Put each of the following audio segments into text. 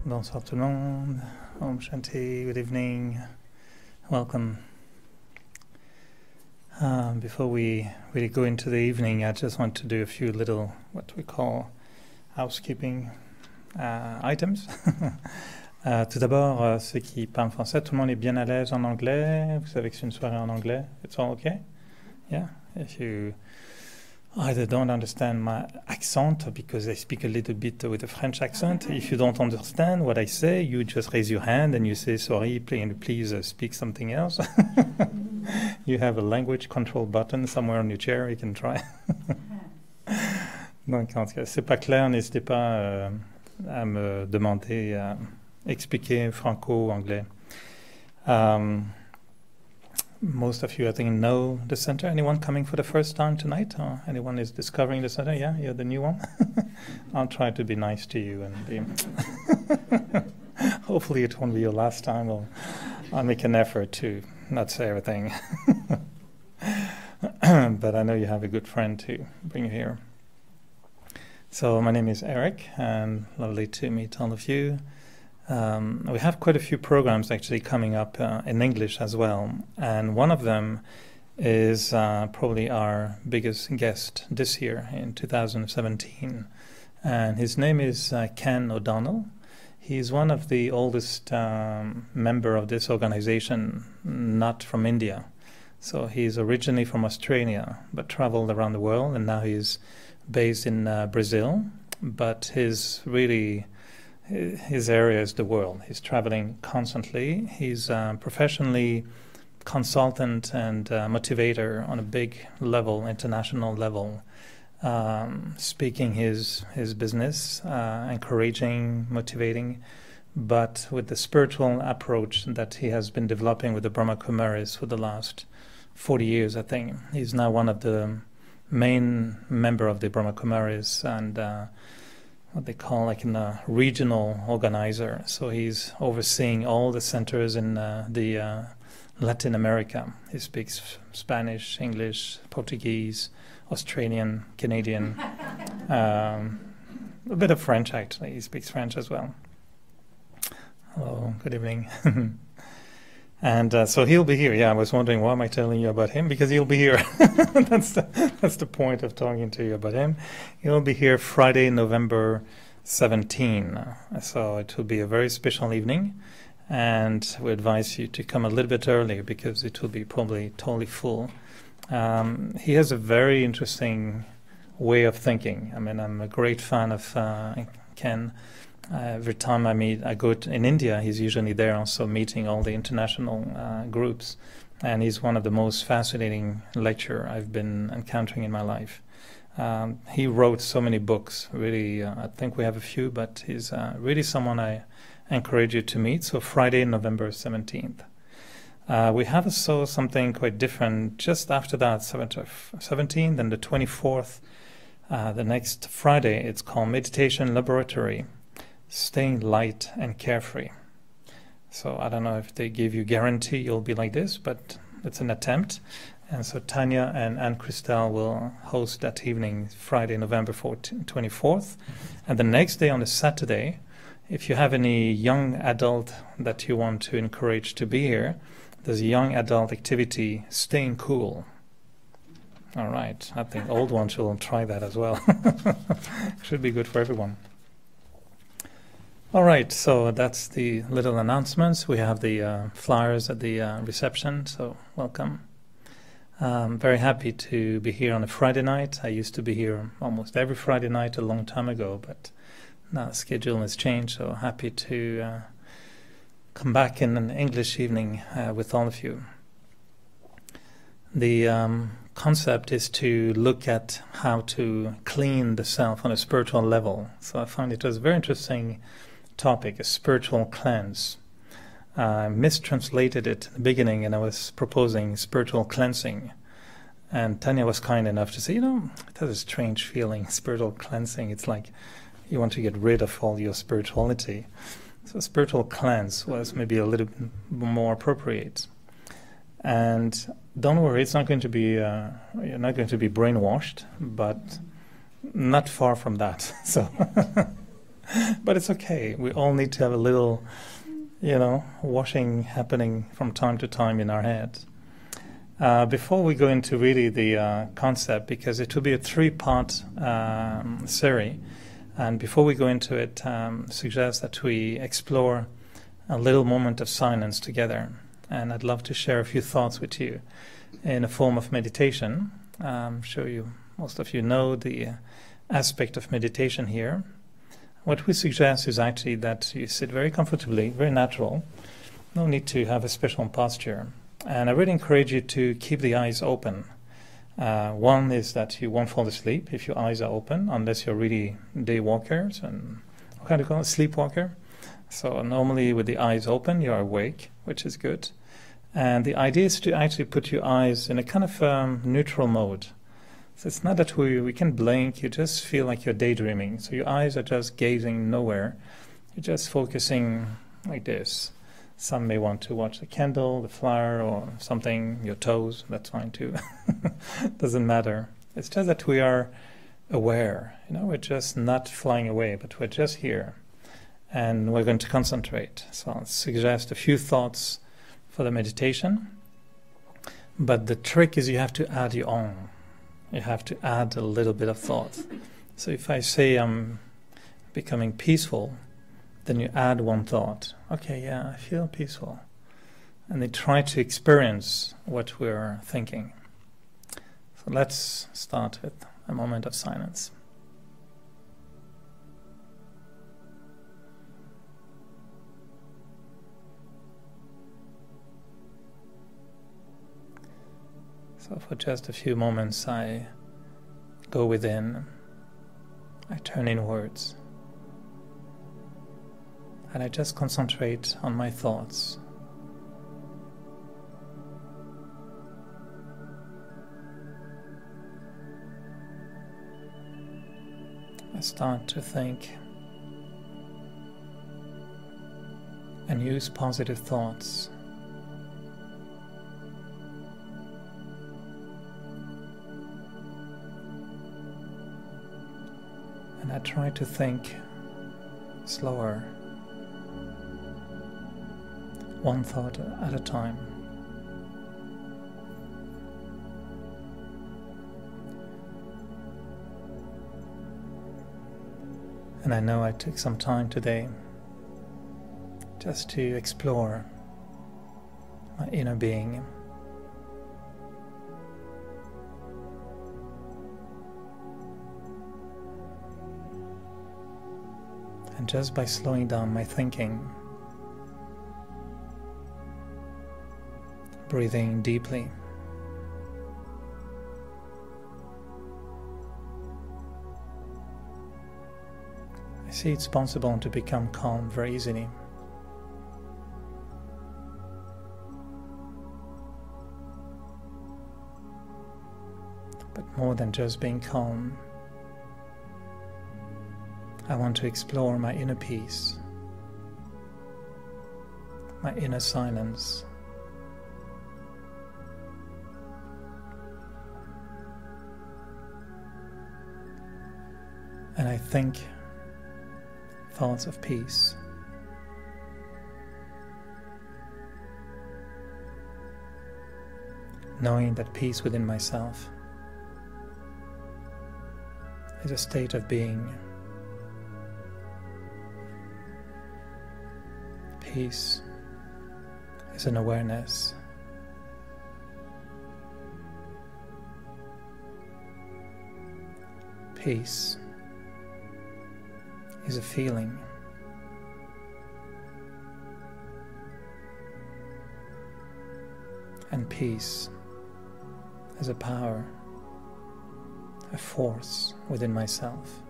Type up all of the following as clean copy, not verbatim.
Bonsoir tout le monde. Om Shanti, good evening. Welcome. Before we really go into the evening, I just want to do a few little, what we call, housekeeping items. Tout d'abord, ceux qui parlent français, tout le monde est bien à l'aise en anglais. Vous savez que c'est une soirée en anglais. It's all okay? Yeah? If you either don't understand my accent because I speak a little bit with a French accent. If you don't understand what I say, you just raise your hand and you say, sorry, please speak something else. You have a language control button somewhere on your chair, you can try. Donc, en tout cas, c'est pas clair, n'hésitez pas à me demander, à expliquer franco-anglais. Most of you, I think, know the center. Anyone coming for the first time tonight? Or anyone is discovering the center? Yeah, you're the new one. I'll try to be nice to you and be hopefully it won't be your last time. I'll make an effort to not say everything. But I know you have a good friend to bring you here. So my name is Eric, and lovely to meet all of you. We have quite a few programs actually coming up in English as well, and one of them is probably our biggest guest this year in 2017, and his name is Ken O'Donnell. He's one of the oldest member of this organization, not from India. So he's originally from Australia, but traveled around the world, and now he's based in Brazil, but his area is the world. He's traveling constantly. He's professionally consultant and motivator on a big level, international level, speaking his business, encouraging, motivating, but with the spiritual approach that he has been developing with the Brahma Kumaris for the last 40 years, I think. He's now one of the main member of the Brahma Kumaris and what they call like a regional organizer. So he's overseeing all the centers in the Latin America. He speaks Spanish, English, Portuguese, Australian, Canadian, a bit of French actually. He speaks French as well. Hello, good evening. And so he'll be here. Yeah, I was wondering, why am I telling you about him? Because he'll be here. That's the point of talking to you about him. He'll be here Friday, November 17. So it will be a very special evening. And we advise you to come a little bit earlier because it will be probably totally full. He has a very interesting way of thinking. I mean, I'm a great fan of Ken. Every time I go in India, he's usually there also meeting all the international groups. And he's one of the most fascinating lecturers I've been encountering in my life. He wrote so many books, really. I think we have a few, but he's really someone I encourage you to meet. So Friday, November 17th. We have also something quite different just after that, 17th and the 24th. The next Friday, it's called Meditation Laboratory. Staying light and carefree. So I don't know if they give you guarantee you'll be like this, but it's an attempt. And so Tanya and Anne Christelle will host that evening, Friday, November 24th. And the next day on a Saturday, if you have any young adult that you want to encourage to be here, there's a young adult activity, Staying Cool. All right, I think old ones will try that as well. Should be good for everyone. All right, so that's the little announcements. We have the flyers at the reception, so welcome. Very happy to be here on a Friday night. I used to be here almost every Friday night a long time ago, but now the schedule has changed, so happy to come back in an English evening with all of you. The concept is to look at how to clean the self on a spiritual level. So I found it was a very interesting topic, a spiritual cleanse. I mistranslated it in the beginning and I was proposing spiritual cleansing. And Tanya was kind enough to say, it has a strange feeling, spiritual cleansing. It's like you want to get rid of all your spirituality. So spiritual cleanse was maybe a little bit more appropriate. And don't worry, it's not going to be, you're not going to be brainwashed, but not far from that. So But it's okay. We all need to have a little, washing happening from time to time in our head. Before we go into really the concept, because it will be a 3-part series, and before we go into it, suggest that we explore a little moment of silence together. And I'd love to share a few thoughts with you in a form of meditation. I'm sure most of you know the aspect of meditation here. What we suggest is actually that you sit very comfortably, very natural. No need to have a special posture. And I really encourage you to keep the eyes open. One is that you won't fall asleep if your eyes are open, unless you're really day walkers and what kind of call it, sleepwalker. So normally with the eyes open, you're awake, which is good. And the idea is to actually put your eyes in a kind of neutral mode. So it's not that we can blink, you just feel like you're daydreaming. So your eyes are just gazing nowhere. You're just focusing like this. Some may want to watch the candle, the flower, or something, your toes, that's fine too. Doesn't matter. It's just that we are aware. We're just not flying away, but we're just here. And we're going to concentrate. So I'll suggest a few thoughts for the meditation. But the trick is you have to add your own. You have to add a little bit of thought. So if I say I'm becoming peaceful, then you add one thought. Okay, yeah, I feel peaceful. And they try to experience what we're thinking. So let's start with a moment of silence. So for just a few moments I go within, I turn inwards, and I just concentrate on my thoughts. I start to think and use positive thoughts. And I try to think slower, one thought at a time. And I know I took some time today just to explore my inner being. And just by slowing down my thinking, breathing deeply, I see it's possible to become calm very easily. But more than just being calm, I want to explore my inner peace, my inner silence. And I think thoughts of peace. Knowing that peace within myself is a state of being. Peace is an awareness. Peace is a feeling. And peace is a power, a force within myself.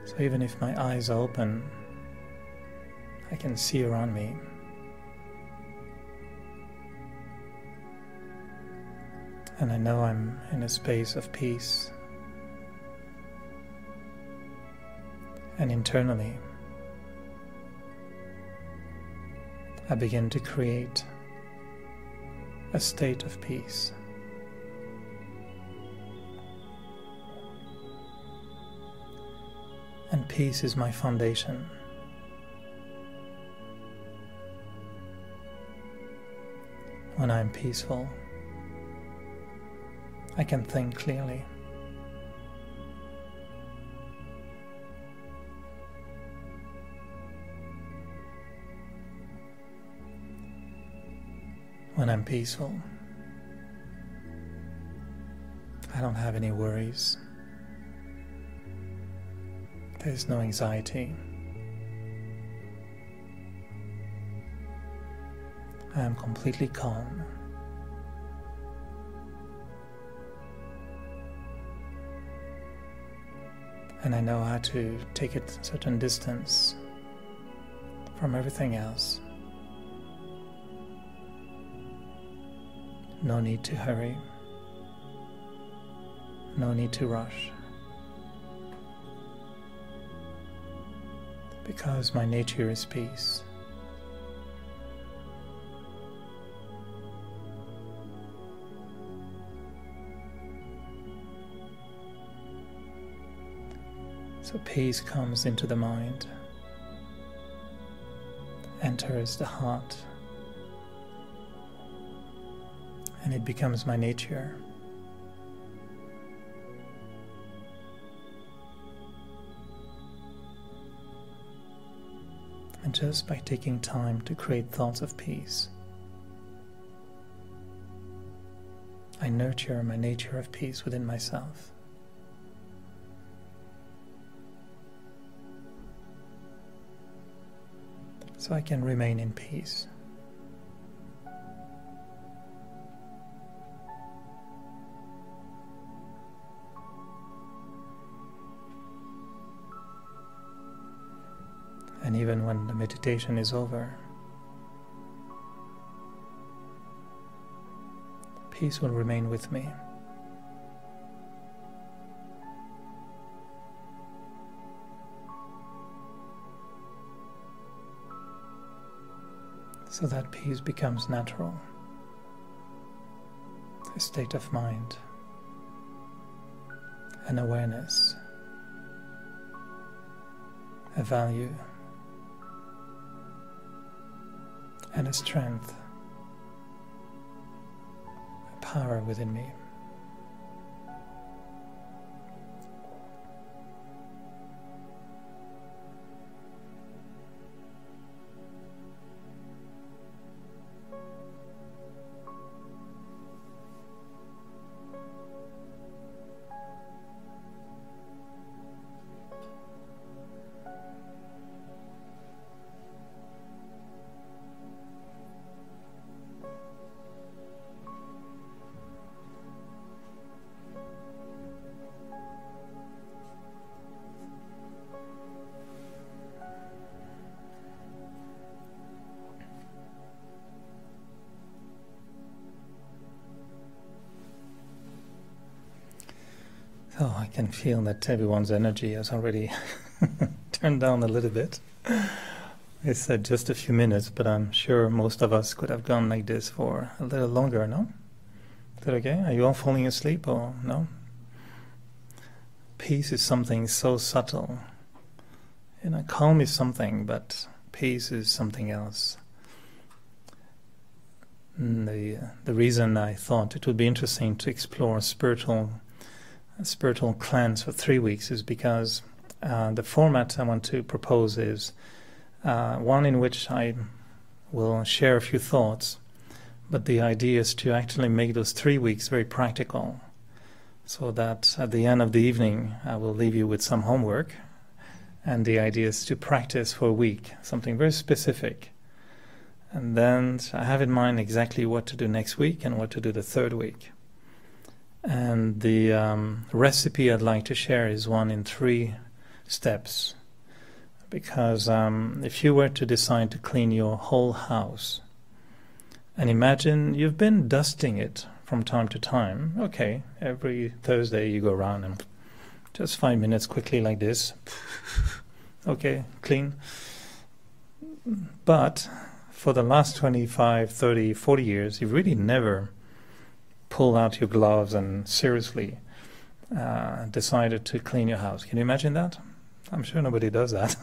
So even if my eyes are open, I can see around me. And I know I'm in a space of peace. And internally, I begin to create a state of peace. And peace is my foundation. When I am peaceful, I can think clearly. When I'm peaceful, I don't have any worries. There's no anxiety. I am completely calm. And I know how to take a certain distance from everything else. No need to hurry. No need to rush. Because my nature is peace. So peace comes into the mind, enters the heart, and it becomes my nature. And just by taking time to create thoughts of peace, I nurture my nature of peace within myself. So I can remain in peace. And even when the meditation is over, peace will remain with me. So that peace becomes natural, a state of mind, an awareness, a value, and a strength, a power within me. Oh, I can feel that everyone's energy has already turned down a little bit. I said just a few minutes, but I'm sure most of us could have gone like this for a little longer, no? Is that okay? Are you all falling asleep or no? Peace is something so subtle. You know, calm is something, but peace is something else. And the reason I thought it would be interesting to explore spiritual cleanse for 3 weeks is because the format I want to propose is one in which I will share a few thoughts, but the idea is to actually make those 3 weeks very practical, so that at the end of the evening I will leave you with some homework, and the idea is to practice for a week, something very specific. And then I have in mind exactly what to do next week and what to do the third week. And the recipe I'd like to share is one in 3 steps. Because if you were to decide to clean your whole house, and imagine you've been dusting it from time to time. Okay, every Thursday you go around and just 5 minutes quickly like this. Okay, clean. But for the last 25, 30, 40 years, you really never pulled out your gloves and seriously decided to clean your house. Can you imagine that? I'm sure nobody does that.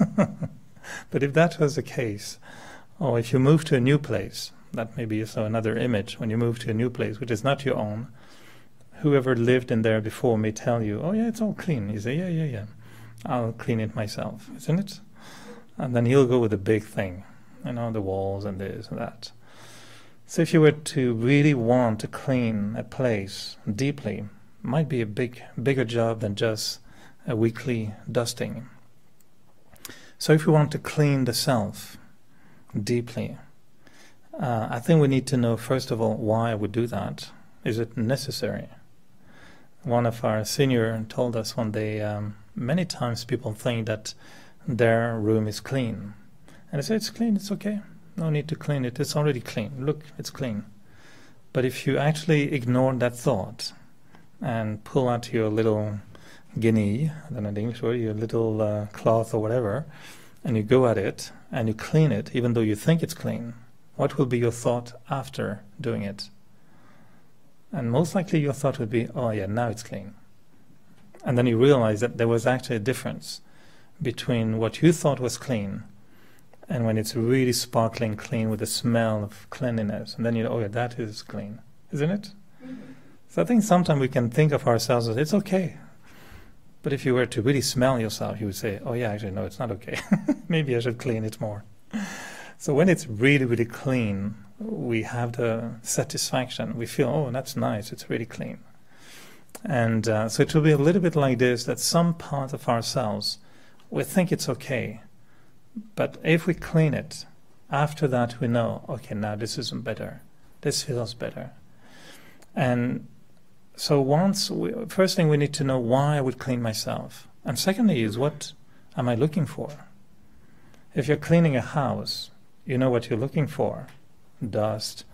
But if that was the case, or if you move to a new place, that may be also another image. When you move to a new place, which is not your own, whoever lived in there before may tell you, oh yeah, it's all clean. You say, yeah, I'll clean it myself, isn't it? And then he'll go with the big thing, the walls and this and that. So if you were to really want to clean a place deeply, it might be a bigger job than just a weekly dusting. So if we want to clean the self deeply, I think we need to know, first of all, why I would do that. Is it necessary? One of our senior told us one day, many times people think that their room is clean. And I said, it's clean, it's okay. No need to clean it, it's already clean. Look, it's clean. But if you actually ignore that thought and pull out your little guinea, I don't know the English word, your little cloth or whatever, and you go at it and you clean it, even though you think it's clean, what will be your thought after doing it? And most likely your thought would be, oh yeah, now it's clean. And then you realize that there was actually a difference between what you thought was clean and when it's really sparkling clean with the smell of cleanliness. And then you know, oh yeah, that is clean, isn't it? Mm-hmm. So I think sometimes we can think of ourselves as, it's okay. But if you were to really smell yourself, you would say, oh yeah, actually, no, it's not okay. Maybe I should clean it more. So when it's really, really clean, we have the satisfaction. We feel, oh, that's nice, it's really clean. And so it will be a little bit like this, that some part of ourselves, we think it's okay. But if we clean it, after that we know, okay, now this isn't better. This feels better. And so first thing we need to know why I would clean myself. And secondly is, what am I looking for? If you're cleaning a house, you know what you're looking for. Dust,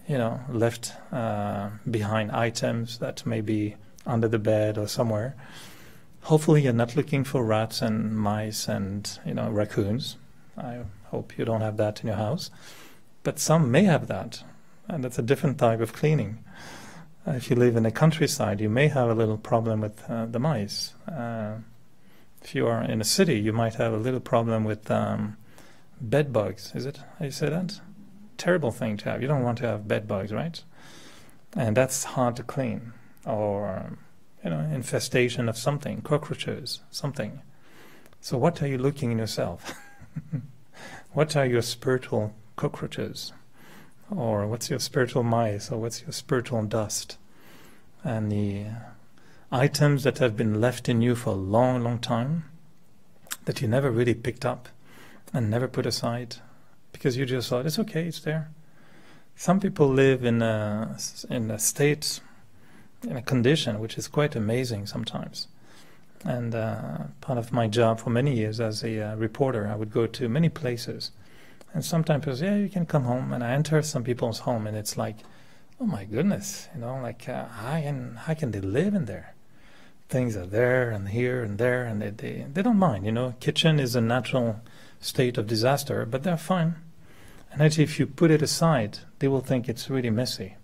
left behind items that may be under the bed or somewhere. Hopefully you're not looking for rats and mice and, raccoons. I hope you don't have that in your house. But some may have that, and that's a different type of cleaning. If you live in the countryside, you may have a little problem with the mice. If you are in a city, you might have a little problem with bed bugs. Is it how you say that? Terrible thing to have. You don't want to have bed bugs, right? And that's hard to clean. Or, infestation of something, cockroaches, something. So what are you looking in yourself? What are your spiritual cockroaches? Or what's your spiritual mice? Or what's your spiritual dust? And the items that have been left in you for a long, long time, that you never really picked up and never put aside, because you just thought, it's okay, it's there. Some people live in a state, in a condition which is quite amazing sometimes. And part of my job for many years as a reporter, I would go to many places. And sometimes people say, yeah, you can come home. And I enter some people's home and it's like, oh my goodness, how can they live in there? Things are there and here and there, and they don't mind, Kitchen is a natural state of disaster, but they're fine. And actually, if you put it aside, they will think it's really messy.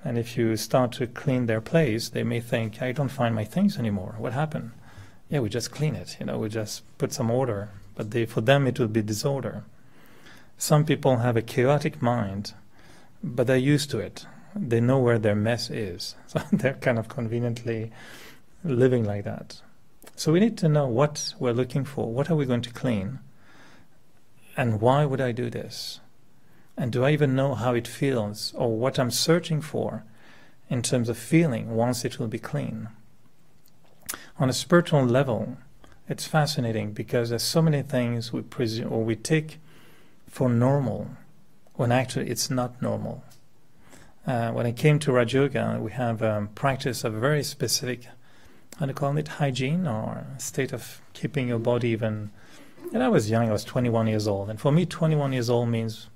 And if you start to clean their place, they may think, I don't find my things anymore. What happened? Yeah, we just clean it, we just put some order. But for them, it will be disorder. Some people have a chaotic mind, but they're used to it. They know where their mess is. So they're kind of conveniently living like that. So we need to know what we're looking for. What are we going to clean? And why would I do this? And do I even know how it feels, or what I'm searching for in terms of feeling once it will be clean? On a spiritual level, it's fascinating because there's so many things we presume or we take for normal when actually it's not normal. When I came to Raj Yoga, we have a practice of very specific, how do you call it, hygiene, or state of keeping your body even. And I was young, I was 21 years old. And for me, 21 years old means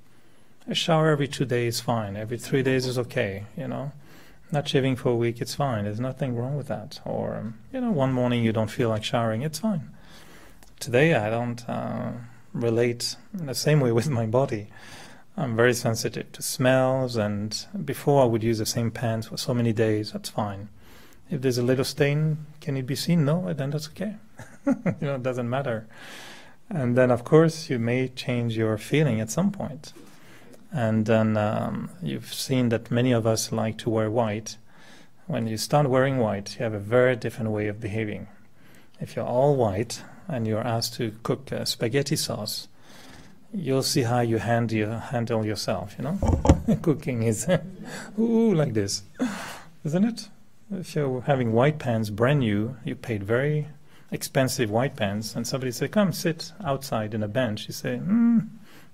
a shower every 2 days is fine. Every 3 days is okay, Not shaving for a week, it's fine. There's nothing wrong with that. Or, one morning you don't feel like showering, it's fine. Today I don't relate in the same way with my body. I'm very sensitive to smells, and before I would use the same pants for so many days, that's fine. If there's a little stain, can it be seen? No, then that's okay. It doesn't matter. And then, of course, you may change your feeling at some point. And then you've seen that many of us like to wear white. When you start wearing white, you have a very different way of behaving. If you're all white and you're asked to cook spaghetti sauce, you'll see how you handle yourself, Cooking is ooh, like this, isn't it? If you're having white pants, brand new, you paid very expensive white pants, and somebody say, come sit outside in a bench, you say,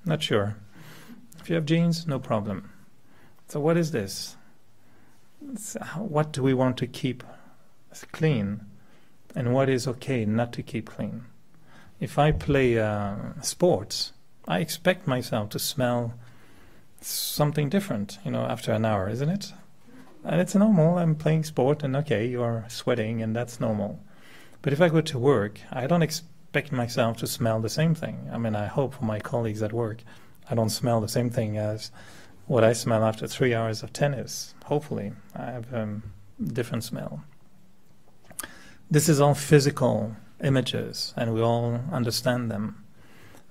not sure. If you have jeans, no problem. So what is this? What do we want to keep clean, and what is okay not to keep clean? If I play sports, I expect myself to smell something different, after an hour, isn't it? And it's normal. I'm playing sport, and okay, you're sweating, and that's normal. But if I go to work, I don't expect myself to smell the same thing. I mean, I hope for my colleagues at work, I don't smell the same thing as what I smell after 3 hours of tennis. Hopefully, I have a different smell. This is all physical images, and we all understand them.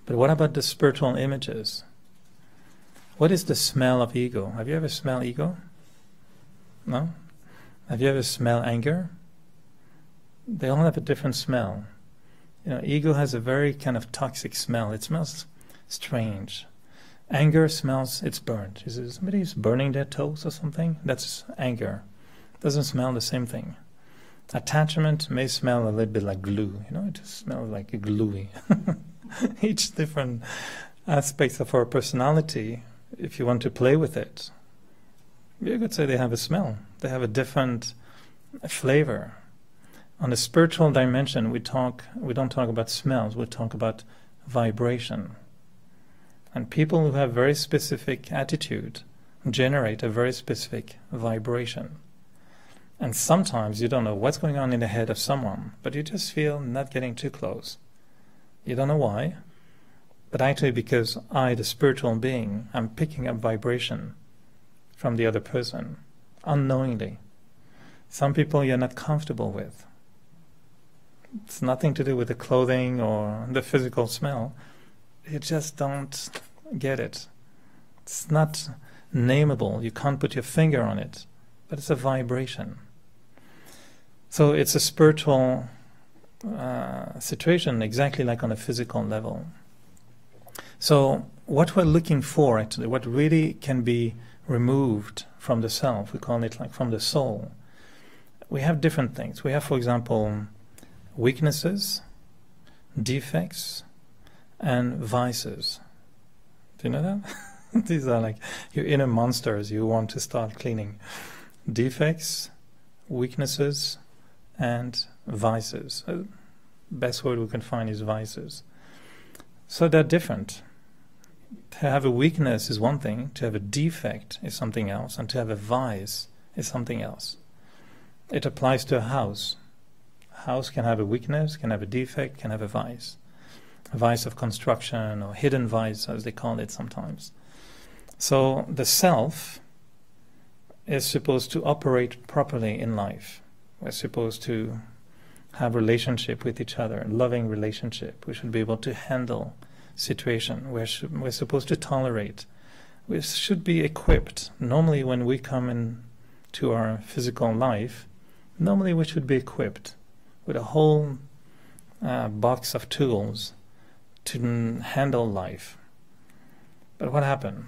But what about the spiritual images? What is the smell of ego? Have you ever smelled ego? No? Have you ever smelled anger? They all have a different smell. Ego has a very kind of toxic smell. It smells strange. Anger smells, it's burnt. Is somebody's burning their toes or something? That's anger. Doesn't smell the same thing. Attachment may smell a little bit like glue. It just smells like gluey. Each different aspects of our personality, if you want to play with it, you could say they have a smell. They have a different flavor. On the spiritual dimension, we don't talk about smells, we talk about vibration. And people who have very specific attitude generate a very specific vibration. And sometimes you don't know what's going on in the head of someone, but you just feel not getting too close. You don't know why, but actually because I, the spiritual being, I'm picking up vibration from the other person, unknowingly. Some people you're not comfortable with. It's nothing to do with the clothing or the physical smell. You just don't get it. It's not nameable. You can't put your finger on it, but it's a vibration. So it's a spiritual situation, exactly like on a physical level. So what we're looking for, actually, what really can be removed from the self, we call it like from the soul, we have different things. We have, for example, weaknesses, defects, and vices. Do you know that? These are like your inner monsters you want to start cleaning. Defects, weaknesses, and vices. Best word we can find is vices. So they're different. To have a weakness is one thing, to have a defect is something else, and to have a vice is something else. It applies to a house. A house can have a weakness, can have a defect, can have a vice. A vice of construction, or hidden vice as they call it sometimes. So the self is supposed to operate properly in life. We're supposed to have relationship with each other, loving relationship. We should be able to handle situation. We're supposed to tolerate. We should be equipped. Normally when we come into our physical life, normally we should be equipped with a whole box of tools to handle life. But what happened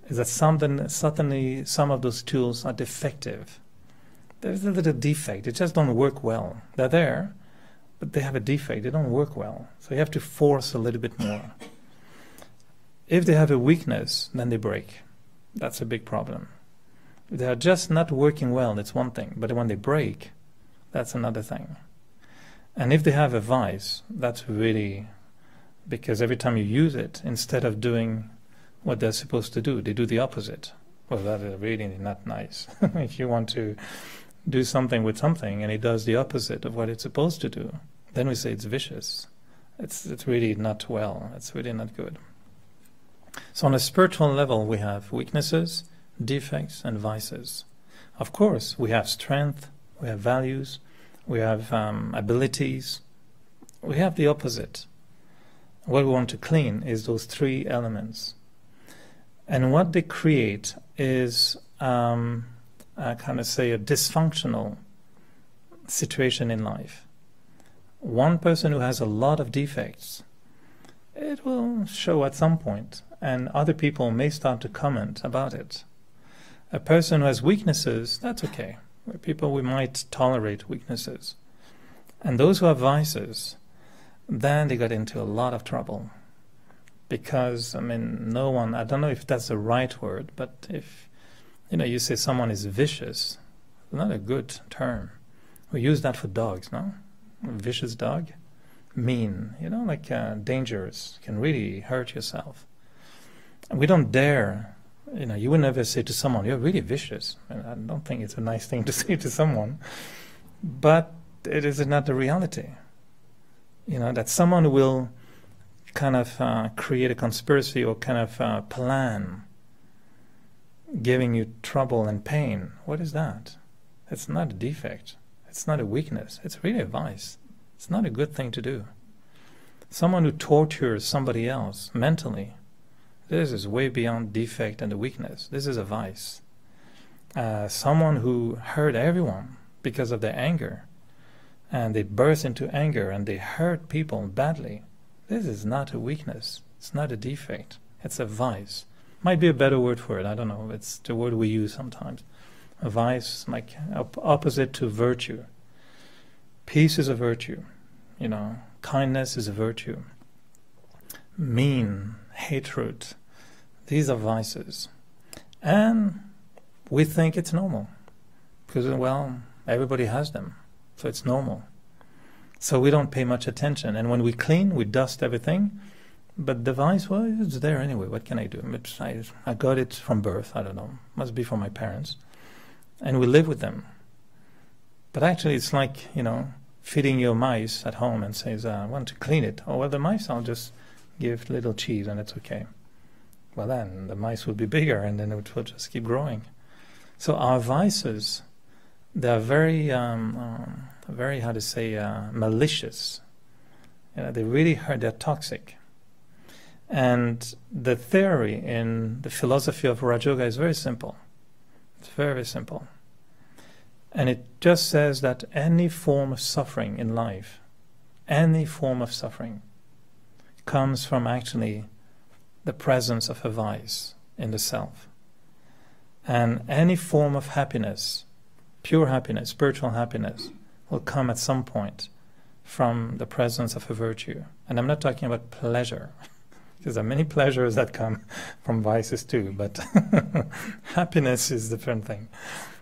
is that suddenly some of those tools are defective. There's a little defect. They just don't work well. They're there, but they have a defect. They don't work well. So you have to force a little bit more. If they have a weakness, then they break. That's a big problem. If they are just not working well, that's one thing. But when they break, that's another thing. And if they have a vice, that's really, because every time you use it, instead of doing what they're supposed to do, they do the opposite. Well, that is really not nice. If you want to do something with something and it does the opposite of what it's supposed to do, then we say it's vicious. It's really not well. It's really not good. So on a spiritual level, we have weaknesses, defects, and vices. Of course, we have strength, we have values, we have abilities. We have the opposite. What we want to clean is those three elements. And what they create is, a dysfunctional situation in life. One person who has a lot of defects, it will show at some point, and other people may start to comment about it. A person who has weaknesses, that's okay. People, we might tolerate weaknesses. And those who have vices, then they got into a lot of trouble. Because, no one, I don't know if that's the right word, but if, you say someone is vicious, it's not a good term. We use that for dogs, no? A vicious dog. Mean, dangerous, can really hurt yourself. And we don't dare, you would never say to someone, you're really vicious. And I don't think it's a nice thing to say to someone. But it is not the reality. That someone will kind of create a conspiracy or kind of plan giving you trouble and pain. What is that? It's not a defect. It's not a weakness. It's really a vice. It's not a good thing to do. Someone who tortures somebody else mentally, this is way beyond defect and a weakness. This is a vice. Someone who hurt everyone because of their anger, and they burst into anger and they hurt people badly. This is not a weakness. It's not a defect. It's a vice. Might be a better word for it. I don't know. It's the word we use sometimes. A vice, like opposite to virtue. Peace is a virtue. Kindness is a virtue. Mean, hatred, these are vices. And we think it's normal. Because, everybody has them. So it's normal. So we don't pay much attention. And when we clean, we dust everything. But the vice, it's there anyway. What can I do? I got it from birth. I don't know. Must be from my parents. And we live with them. But actually, it's like, feeding your mice at home and says, I want to clean it. Oh, the mice, I'll just give little cheese and it's okay. Well, then the mice will be bigger and then it will just keep growing. So our vices, they're very, malicious. They really hurt, they're toxic. And the theory in the philosophy of Raj Yoga is very simple. It's very, very simple. And it just says that any form of suffering in life, any form of suffering, comes from actually the presence of a vice in the self. And any form of happiness, pure happiness, spiritual happiness, will come at some point from the presence of a virtue. And I'm not talking about pleasure, because there are many pleasures that come from vices too, but happiness is a different thing.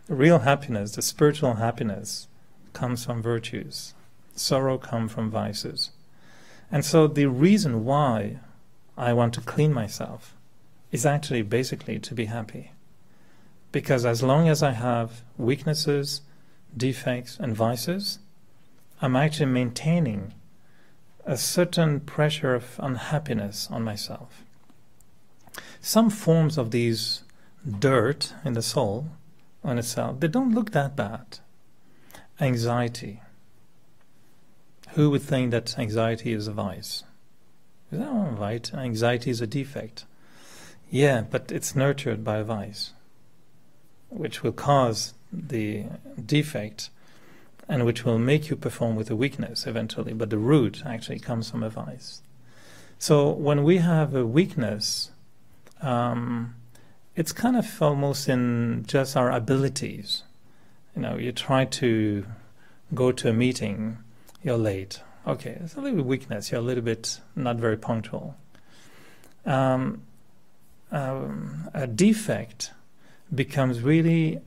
Real happiness, the spiritual happiness, comes from virtues. Sorrow comes from vices. And so the reason why I want to clean myself is actually basically to be happy. Because as long as I have weaknesses, defects, and vices, I'm actually maintaining a certain pressure of unhappiness on myself. Some forms of these dirt in the soul on itself, they don't look that bad. Anxiety. Who would think that anxiety is a vice? Oh, right, anxiety is a defect. Yeah, but it's nurtured by a vice, which will cause the defect and which will make you perform with a weakness eventually, but the root actually comes from a vice. So when we have a weakness, it's kind of almost in just our abilities. You try to go to a meeting, you're late. Okay, it's a little weakness, you're a little bit not very punctual. A defect becomes really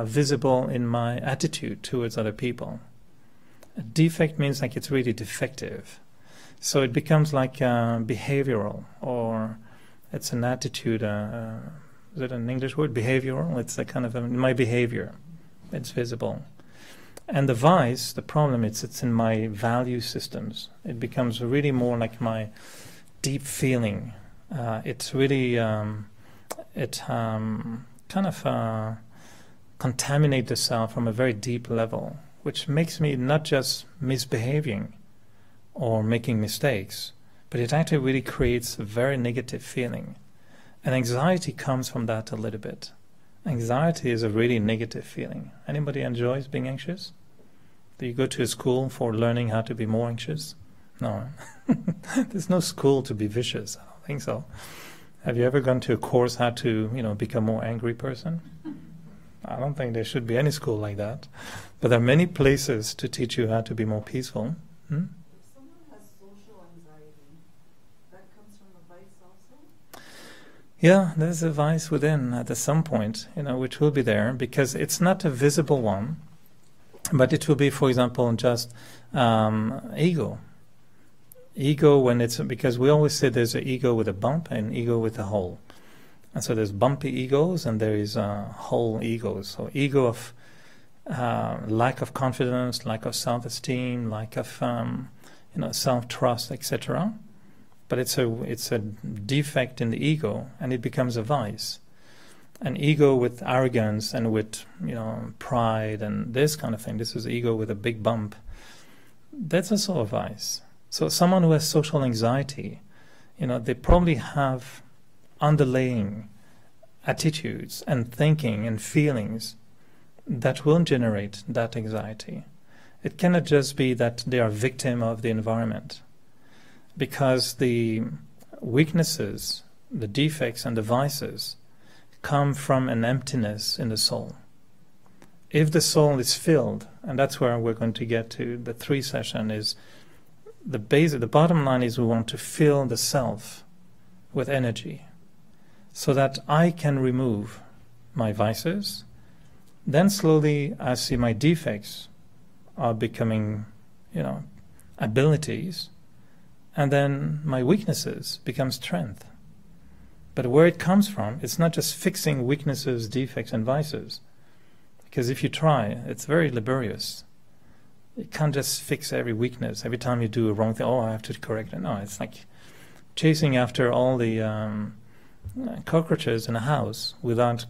visible in my attitude towards other people. A defect means like it's really defective. So it becomes like behavioral, or it's an attitude, is it an English word? Behavioral? It's a kind of my behavior. It's visible. And the vice, the problem, it's in my value systems. It becomes really more like my deep feeling it really kind of contaminate the self from a very deep level, which makes me not just misbehaving or making mistakes, but it actually really creates a very negative feeling. And anxiety comes from that a little bit. Anxiety is a really negative feeling. Anybody enjoys being anxious? Do you go to a school for learning how to be more anxious? No. There's no school to be vicious. I don't think so. Have you ever gone to a course how to, become a more angry person? I don't think there should be any school like that. But there are many places to teach you how to be more peaceful. If someone has social anxiety, that comes from a vice also? Yeah, there's a vice within at some point, which will be there, because it's not a visible one, but it will be, for example, just ego. Ego, because we always say there's an ego with a bump and ego with a hole. And so there's bumpy egos and there is whole egos. So ego of lack of confidence, lack of self-esteem, lack of self-trust, etc. But it's a defect in the ego, and it becomes a vice. An ego with arrogance and with pride and this kind of thing. This is ego with a big bump. That's also a vice. So someone who has social anxiety, they probably have underlying attitudes and thinking and feelings that will generate that anxiety. It cannot just be that they are victim of the environment, because the weaknesses, the defects and the vices come from an emptiness in the soul. If the soul is filled, and that's where we're going to get to, the 3 session is the bottom line is we want to fill the self with energy so that I can remove my vices. Then slowly I see my defects are becoming, abilities, and then my weaknesses become strength. But where it comes from, it's not just fixing weaknesses, defects, and vices. Because if you try, it's very laborious. You can't just fix every weakness. Every time you do a wrong thing, I have to correct it. No, it's like chasing after all the cockroaches in a house without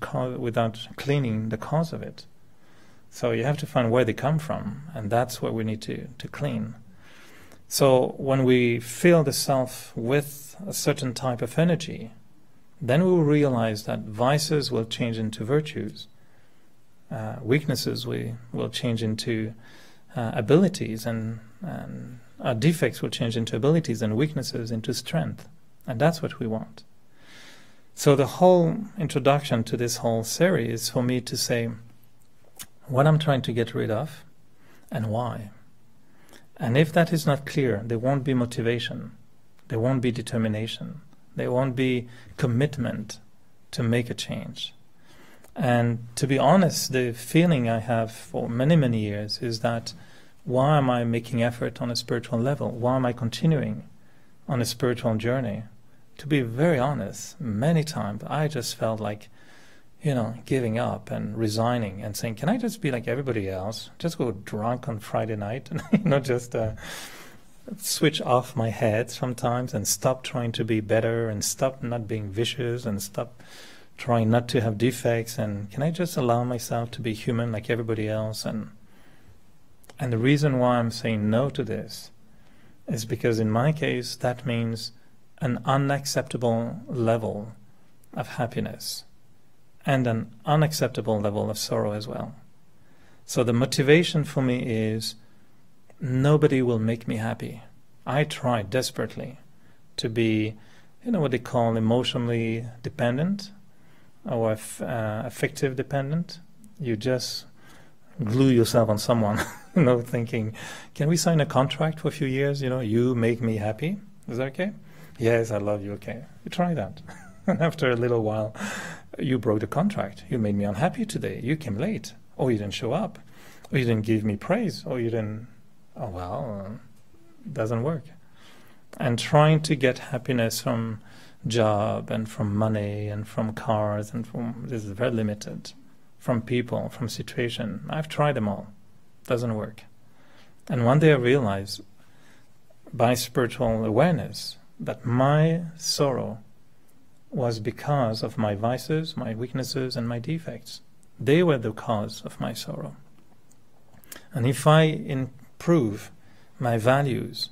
cleaning the cause of it. So you have to find where they come from, and that's what we need to clean. So when we fill the self with a certain type of energy, then we will realize that vices will change into virtues. Weaknesses will change into abilities, and defects will change into abilities, and weaknesses into strength. And that's what we want. So the whole introduction to this whole series is for me to say what I'm trying to get rid of and why. And if that is not clear, there won't be motivation, there won't be determination, there won't be commitment to make a change. And to be honest, the feeling I have for many, many years is that why am I making effort on a spiritual level? Why am I continuing on a spiritual journey? To be very honest, many times I just felt like, giving up and resigning and saying, can I just be like everybody else? Just go drunk on Friday night and, just switch off my head sometimes and stop trying to be better and stop not being vicious and stop trying not to have defects, and can I just allow myself to be human like everybody else? And the reason why I'm saying no to this is because in my case that means an unacceptable level of happiness and an unacceptable level of sorrow as well. So the motivation for me is nobody will make me happy. I try desperately to be, what they call emotionally dependent, or affective dependent. You just glue yourself on someone, thinking, can we sign a contract for a few years? You make me happy. Is that okay? Yes, I love you. Okay. You try that. And after a little while, you broke the contract. You made me unhappy today. You came late. Or you didn't show up. Or you didn't give me praise. Or you didn't, doesn't work. And trying to get happiness from job and from money and from cars and this is very limited, from people, from situation. I've tried them all. Doesn't work. And one day I realized by spiritual awareness that my sorrow was because of my vices, my weaknesses, and my defects. They were the cause of my sorrow. And if I improve my values,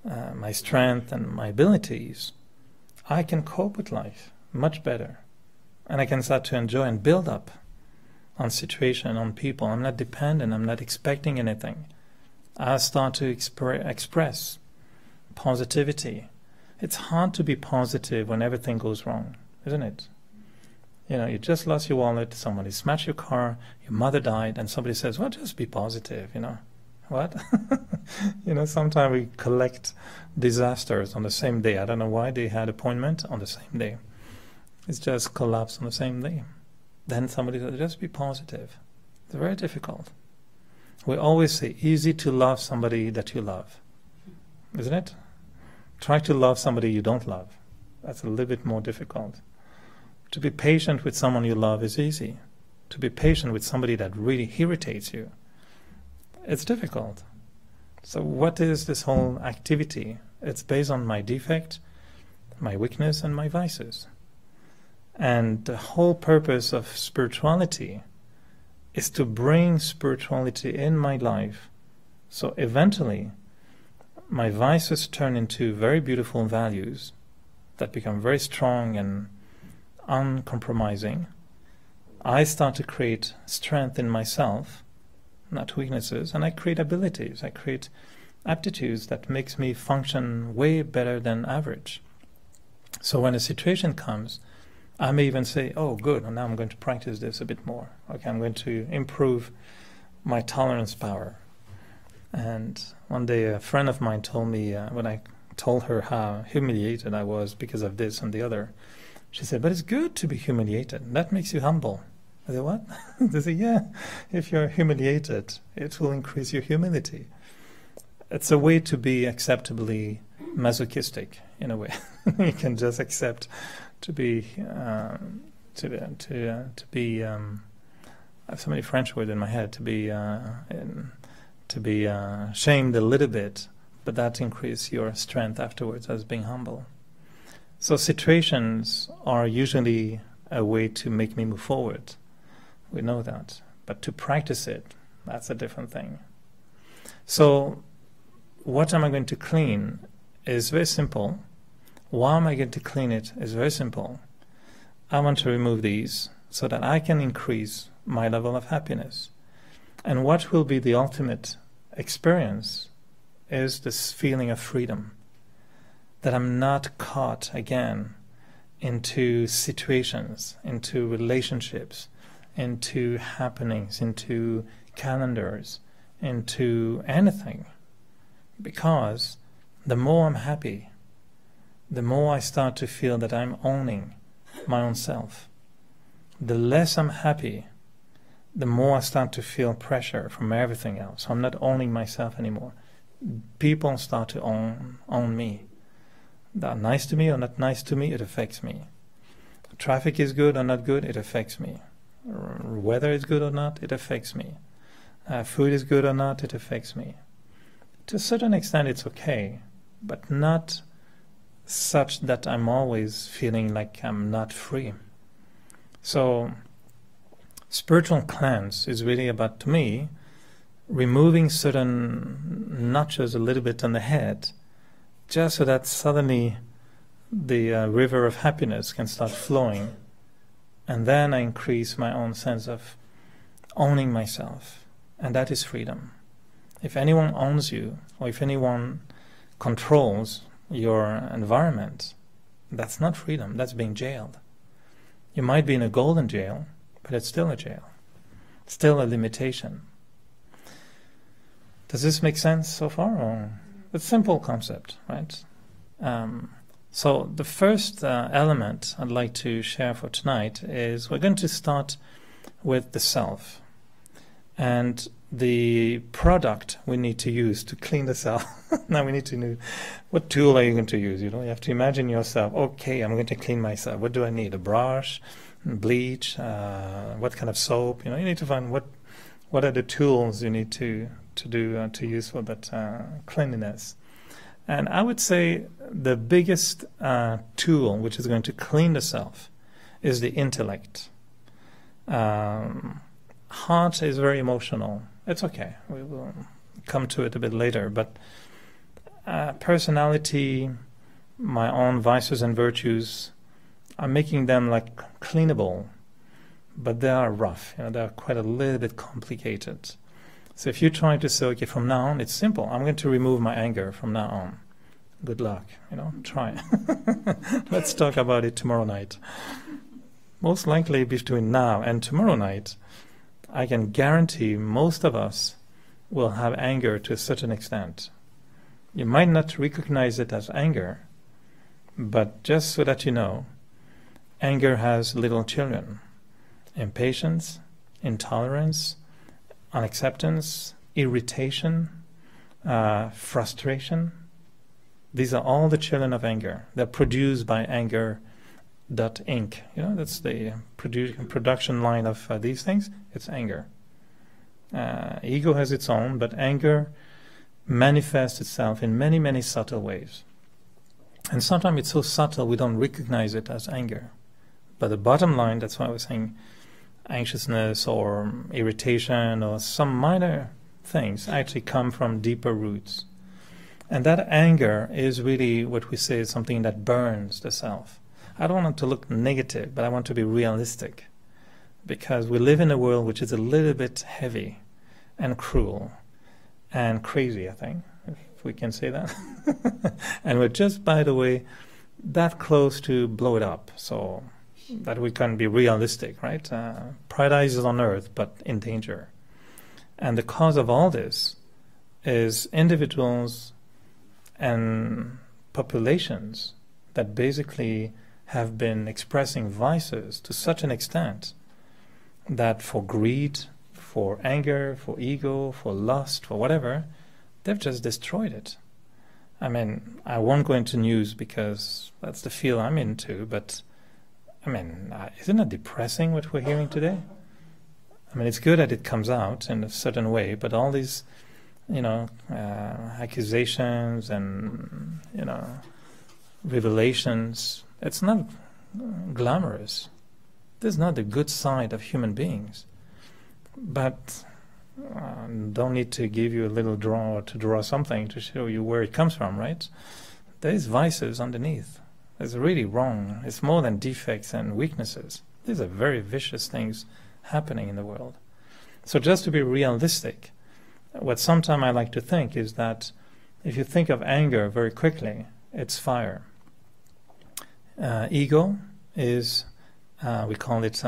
my strength, and my abilities, I can cope with life much better. And I can start to enjoy and build up on situation, on people. I'm not dependent. I'm not expecting anything. I start to express positivity. It's hard to be positive when everything goes wrong, isn't it? You know, you just lost your wallet, somebody smashed your car, your mother died, and somebody says, well, just be positive, you know. What? You know, sometimes we collect disasters on the same day. I don't know why they had appointment on the same day. It's just collapsed on the same day. Then somebody says, just be positive. It's very difficult. We always say, easy to love somebody that you love, isn't it? Try to love somebody you don't love. That's a little bit more difficult. To be patient with someone you love is easy. To be patient with somebody that really irritates you, it's difficult. So what is this whole activity? It's based on my defect, my weakness, and my vices. And the whole purpose of spirituality is to bring spirituality in my life. So eventually, my vices turn into very beautiful values that become very strong and uncompromising. I start to create strength in myself, not weaknesses, and I create abilities. I create aptitudes that makes me function way better than average. So when a situation comes, I may even say, oh, good, and now I'm going to practice this a bit more. Okay, I'm going to improve my tolerance power. And one day a friend of mine told me, when I told her how humiliated I was because of this and the other, she said, but it's good to be humiliated. That makes you humble. I said, what? They said, yeah, if you're humiliated, it will increase your humility. It's a way to be acceptably masochistic, in a way. You can just accept to be, I have so many French words in my head, to be shamed a little bit, but that increases your strength afterwards as being humble. So situations are usually a way to make me move forward. We know that. But to practice it, that's a different thing. So what am I going to clean is very simple. Why am I going to clean it is very simple. I want to remove these so that I can increase my level of happiness. And what will be the ultimate experience is this feeling of freedom, that I'm not caught again into situations, into relationships, into happenings, into calendars, into anything. Because the more I'm happy, the more I start to feel that I'm owning my own self. The less I'm happy, the more I start to feel pressure from everything else. I'm not owning myself anymore. People start to own me. They're nice to me or not nice to me, it affects me. Traffic is good or not good, it affects me. Weather is good or not, it affects me. Food is good or not, it affects me. To a certain extent it's okay, but not such that I'm always feeling like I'm not free. So spiritual cleanse is really about, to me, removing certain notches a little bit on the head, just so that suddenly the river of happiness can start flowing, and then I increase my own sense of owning myself, and that is freedom. If anyone owns you, or if anyone controls your environment, that's not freedom, that's being jailed. You might be in a golden jail, but it's still a jail, still a limitation. Does this make sense so far? Or? It's a simple concept, right? So the first element I'd like to share for tonight is we're going to start with the self and the product we need to use to clean the self. Now we need to know, what tool are you going to use? You know, you have to imagine yourself, okay, I'm going to clean myself. What do I need? A brush, bleach, what kind of soap? You know, you need to find what are the tools you need to use for that cleanliness. And I would say the biggest tool which is going to clean the self is the intellect. Heart is very emotional. It's okay. We will come to it a bit later. But personality, my own vices and virtues, I'm making them like cleanable. But they are rough. They are quite a little bit complicated. So if you try to say, okay, from now on, it's simple. I'm going to remove my anger from now on. Good luck. Try. Let's talk about it tomorrow night. Most likely between now and tomorrow night, I can guarantee most of us will have anger to a certain extent. You might not recognize it as anger, but just so that you know, anger has little children. Impatience, intolerance, unacceptance, irritation, frustration. These are all the children of anger. They're produced by anger.inc. That's the production line of these things. It's anger. Ego has its own, but anger manifests itself in many, many subtle ways. And sometimes it's so subtle we don't recognize it as anger. But the bottom line, that's why I was saying anxiousness or irritation or some minor things actually come from deeper roots. And that anger is really what we say is something that burns the self. I don't want it to look negative, but I want to be realistic. Because we live in a world which is a little bit heavy and cruel and crazy, I think, if we can say that. And we're just, by the way, that close to blow it up. So that we can be realistic, right? Paradise is on earth, but in danger. And the cause of all this is individuals and populations that basically have been expressing vices to such an extent that for greed, for anger, for ego, for lust, for whatever, they've just destroyed it. I mean, I won't go into news because that's the field I'm into, but I mean, isn't it depressing what we're hearing today? I mean, it's good that it comes out in a certain way, but all these, accusations and, revelations, it's not glamorous. This is not the good side of human beings. But don't need to give you a little draw something to show you where it comes from, right? There's vices underneath. It's really wrong. It's more than defects and weaknesses. These are very vicious things happening in the world. So just to be realistic, what sometimes I like to think is that if you think of anger very quickly, it's fire. Ego is, we call it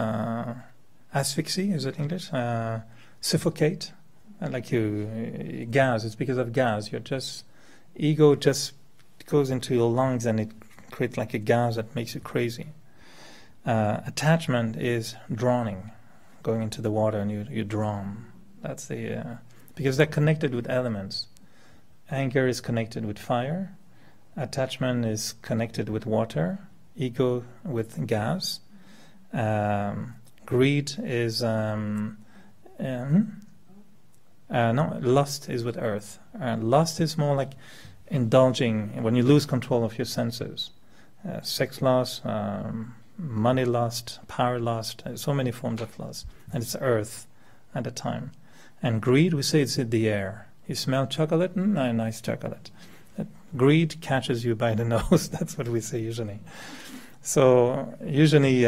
asphyxie, is it English? Suffocate. Like you gas, it's because of gas. Ego just goes into your lungs and it creates like a gas that makes you crazy. Attachment is drowning, going into the water and you drown. That's the because they're connected with elements. Anger is connected with fire. Attachment is connected with water. Ego with gas. Greed is lust is with earth. Lust is more like indulging when you lose control of your senses. Sex lust, money lust, power lust, so many forms of lust. And it's earth at the time. And greed, we say it's in the air. You smell chocolate? Nice chocolate. Greed catches you by the nose. That's what we say usually. So usually,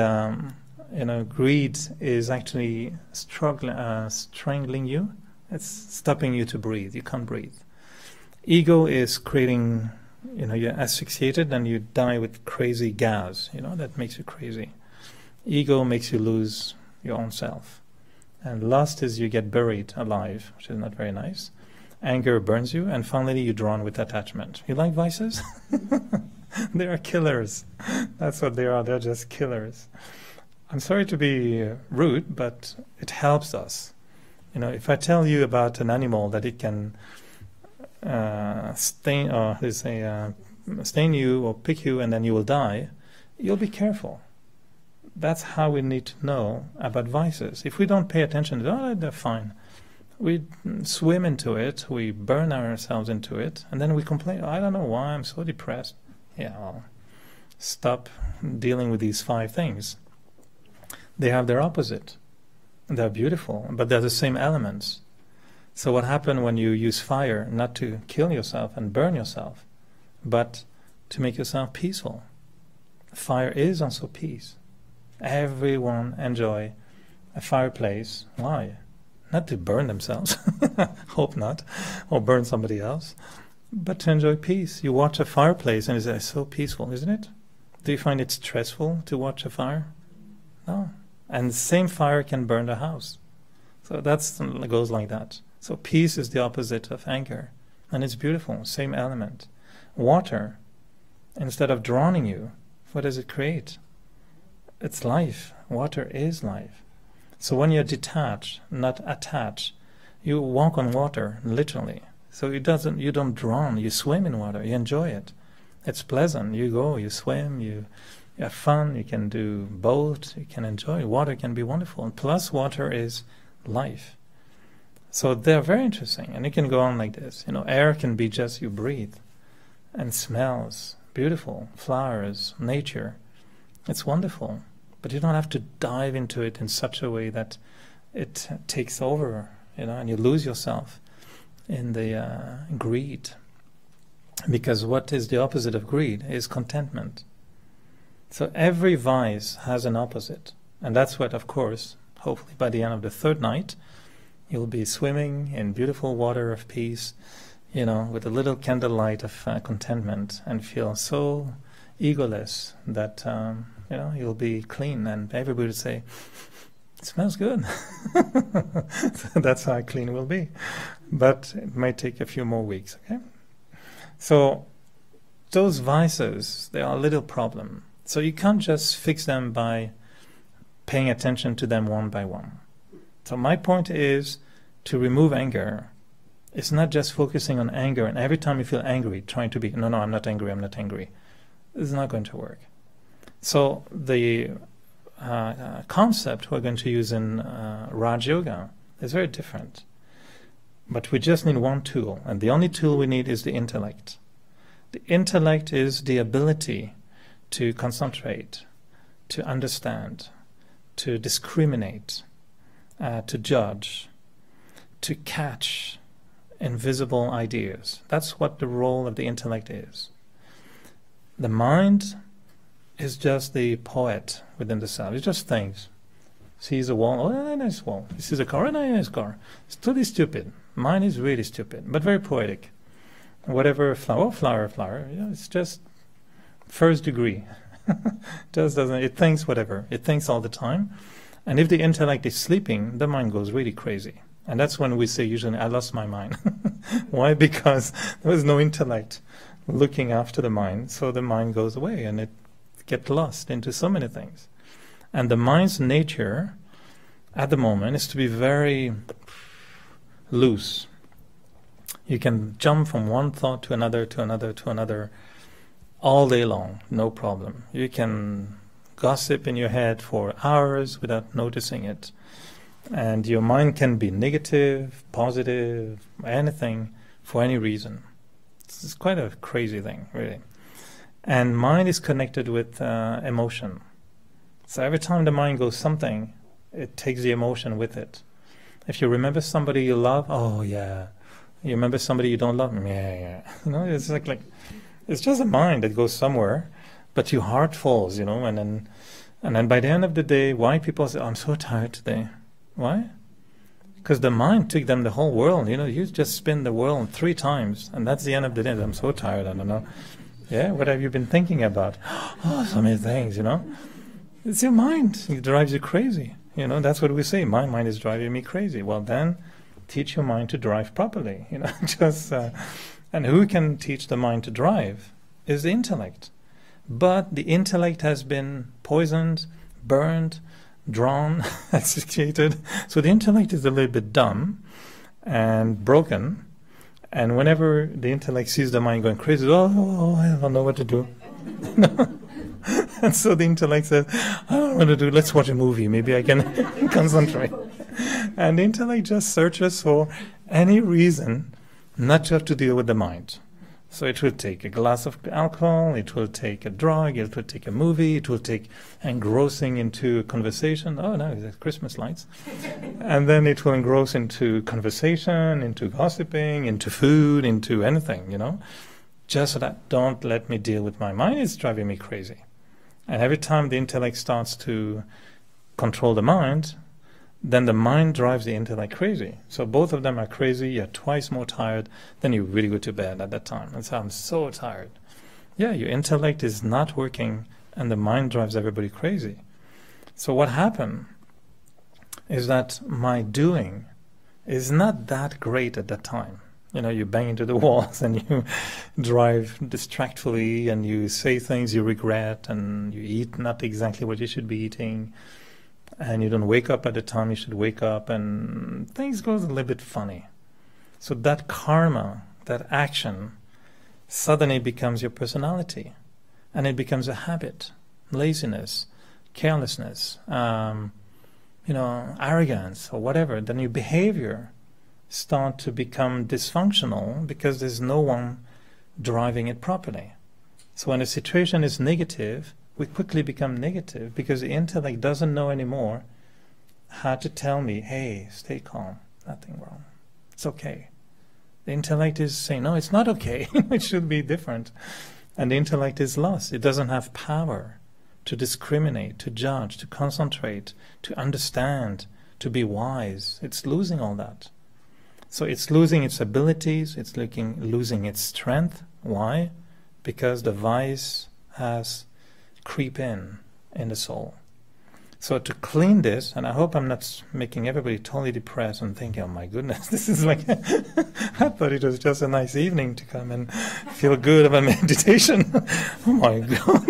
greed is actually strangling you. It's stopping you to breathe. You can't breathe. Ego is creating, you're asphyxiated and you die with crazy gas. That makes you crazy. Ego makes you lose your own self. And lust is you get buried alive, which is not very nice. Anger burns you, and finally you're drawn with attachment. You like vices? They are killers. That's what they are. They're just killers. I'm sorry to be rude, but it helps us. If I tell you about an animal that it can stain you or pick you and then you will die, you'll be careful. That's how we need to know about vices. If we don't pay attention to they're fine. We swim into it, we burn ourselves into it, and then we complain, I don't know why I'm so depressed. Yeah, well, stop dealing with these 5 things. They have their opposite. They're beautiful, but they're the same elements. So what happens when you use fire, not to kill yourself and burn yourself, but to make yourself peaceful? Fire is also peace. Everyone enjoy a fireplace. Why? Not to burn themselves, hope not, or burn somebody else, but to enjoy peace. You watch a fireplace and it's so peaceful, isn't it? Do you find it stressful to watch a fire? No. And the same fire can burn the house. So it goes like that. So peace is the opposite of anger. And it's beautiful, same element. Water, instead of drowning you, what does it create? It's life. Water is life. So when you're detached, not attached, you walk on water, literally. So you don't drown, you swim in water, you enjoy it. It's pleasant. You go, you swim, you have fun, you can do boat, you can enjoy. Water can be wonderful. And plus water is life. So they're very interesting, and it can go on like this. Air can be just you breathe, and smells, beautiful, flowers, nature. It's wonderful. But you don't have to dive into it in such a way that it takes over, and you lose yourself in the greed. Because what is the opposite of greed is contentment. So every vice has an opposite. And that's what, of course, hopefully by the end of the 3rd night, you'll be swimming in beautiful water of peace, with a little candlelight of contentment, and feel so egoless that you'll be clean, and everybody would say, it smells good. So that's how clean it will be. But it might take a few more weeks, okay? So those vices, they are a little problem. So you can't just fix them by paying attention to them one by one. So my point is to remove anger. It's not just focusing on anger, and every time you feel angry, trying to be, no, I'm not angry, I'm not angry. This is not going to work. So the concept we're going to use in Raj Yoga is very different. But we just need one tool, and the only tool we need is the intellect. The intellect is the ability to concentrate, to understand, to discriminate, to judge, to catch invisible ideas. That's what the role of the intellect is. The mind is just the poet within the self. It just thinks. Sees a wall, oh, nice wall. He sees a car, oh, nice car. It's totally stupid. Mine is really stupid, but very poetic. Whatever flower, flower. It's just 1st degree. It thinks whatever. It thinks all the time. And if the intellect is sleeping, the mind goes really crazy. And that's when we say usually, I lost my mind. Why? Because there was no intellect looking after the mind, so the mind goes away and it gets lost into so many things. And the mind's nature at the moment is to be very loose. You can jump from one thought to another, to another, to another all day long, no problem. You can gossip in your head for hours without noticing it. And your mind can be negative, positive, anything, for any reason. It's quite a crazy thing, really. And mind is connected with emotion. So every time the mind goes something, it takes the emotion with it. If you remember somebody you love, oh yeah. You remember somebody you don't love, yeah. It's like it's just a mind that goes somewhere, but your heart falls, and then by the end of the day, why people say, oh, I'm so tired today. Why? Because the mind took them the whole world. You just spin the world 3 times, and that's the end of the day. I'm so tired, I don't know. Yeah, what have you been thinking about? Oh, so many things, It's your mind. It drives you crazy. That's what we say. My mind is driving me crazy. Well, then teach your mind to drive properly. And who can teach the mind to drive is the intellect. But the intellect has been poisoned, burned, drawn, executed. So the intellect is a little bit dumb and broken. And whenever the intellect sees the mind going crazy, oh, I don't know what to do. And so the intellect says, I don't know what to do. Let's watch a movie. Maybe I can concentrate. And the intellect just searches for any reason not to have to deal with the mind. So it will take a glass of alcohol, it will take a drug, it will take a movie, it will take engrossing into a conversation. Oh no, there's Christmas lights. And then it will engross into conversation, into gossiping, into food, into anything, you know. Just so that don't let me deal with my mind, it's driving me crazy. And every time the intellect starts to control the mind, then the mind drives the intellect crazy. So both of them are crazy, you're twice more tired, then you really go to bed at that time. And so I'm so tired. Yeah, your intellect is not working and the mind drives everybody crazy. So what happened is that my doing is not that great at that time. You know, you bang into the walls and you drive distractfully and you say things you regret and you eat not exactly what you should be eating. And you don't wake up at the time you should wake up, and things goes a little bit funny. So that karma, that action, suddenly becomes your personality, and it becomes a habit, laziness, carelessness, arrogance or whatever. Then your behavior start to become dysfunctional because there's no one driving it properly. So when a situation is negative, we quickly become negative because the intellect doesn't know anymore how to tell me, hey, stay calm, nothing wrong, it's okay. The intellect is saying, no, it's not okay, it should be different. And the intellect is lost. It doesn't have power to discriminate, to judge, to concentrate, to understand, to be wise. It's losing all that. So it's losing its abilities, it's losing its strength. Why? Because the vice has creep in the soul. So to clean this, and I hope I'm not making everybody totally depressed and thinking, oh my goodness, this is like, I thought it was just a nice evening to come and feel good about meditation. Oh my God.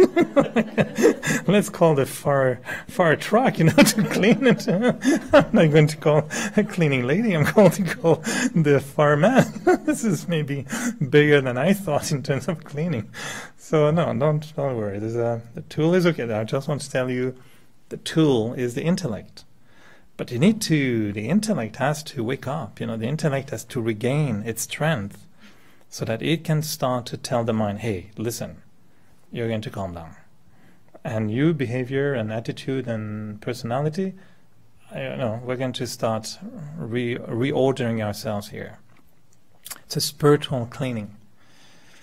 Let's call the fire truck, to clean it. I'm not going to call a cleaning lady, I'm going to call the fireman. This is maybe bigger than I thought in terms of cleaning. So no, don't worry. The tool is okay. I just want to tell you, the tool is the intellect. But the intellect has to wake up. The intellect has to regain its strength so that it can start to tell the mind, hey, listen, you're going to calm down. And you, behavior and attitude and personality, we're going to start reordering ourselves here. It's a spiritual cleaning.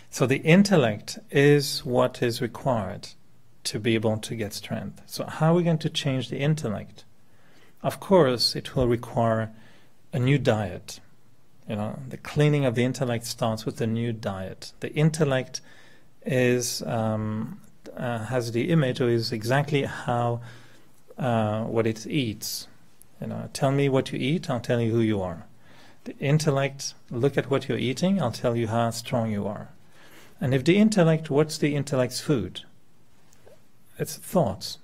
So the intellect is what is required to be able to get strength. So how are we going to change the intellect? Of course, it will require a new diet. The cleaning of the intellect starts with a new diet. The intellect has the image, or is exactly how what it eats. Tell me what you eat, I'll tell you who you are. The intellect, look at what you're eating, I'll tell you how strong you are. And if the intellect, what's the intellect's food? It's thoughts.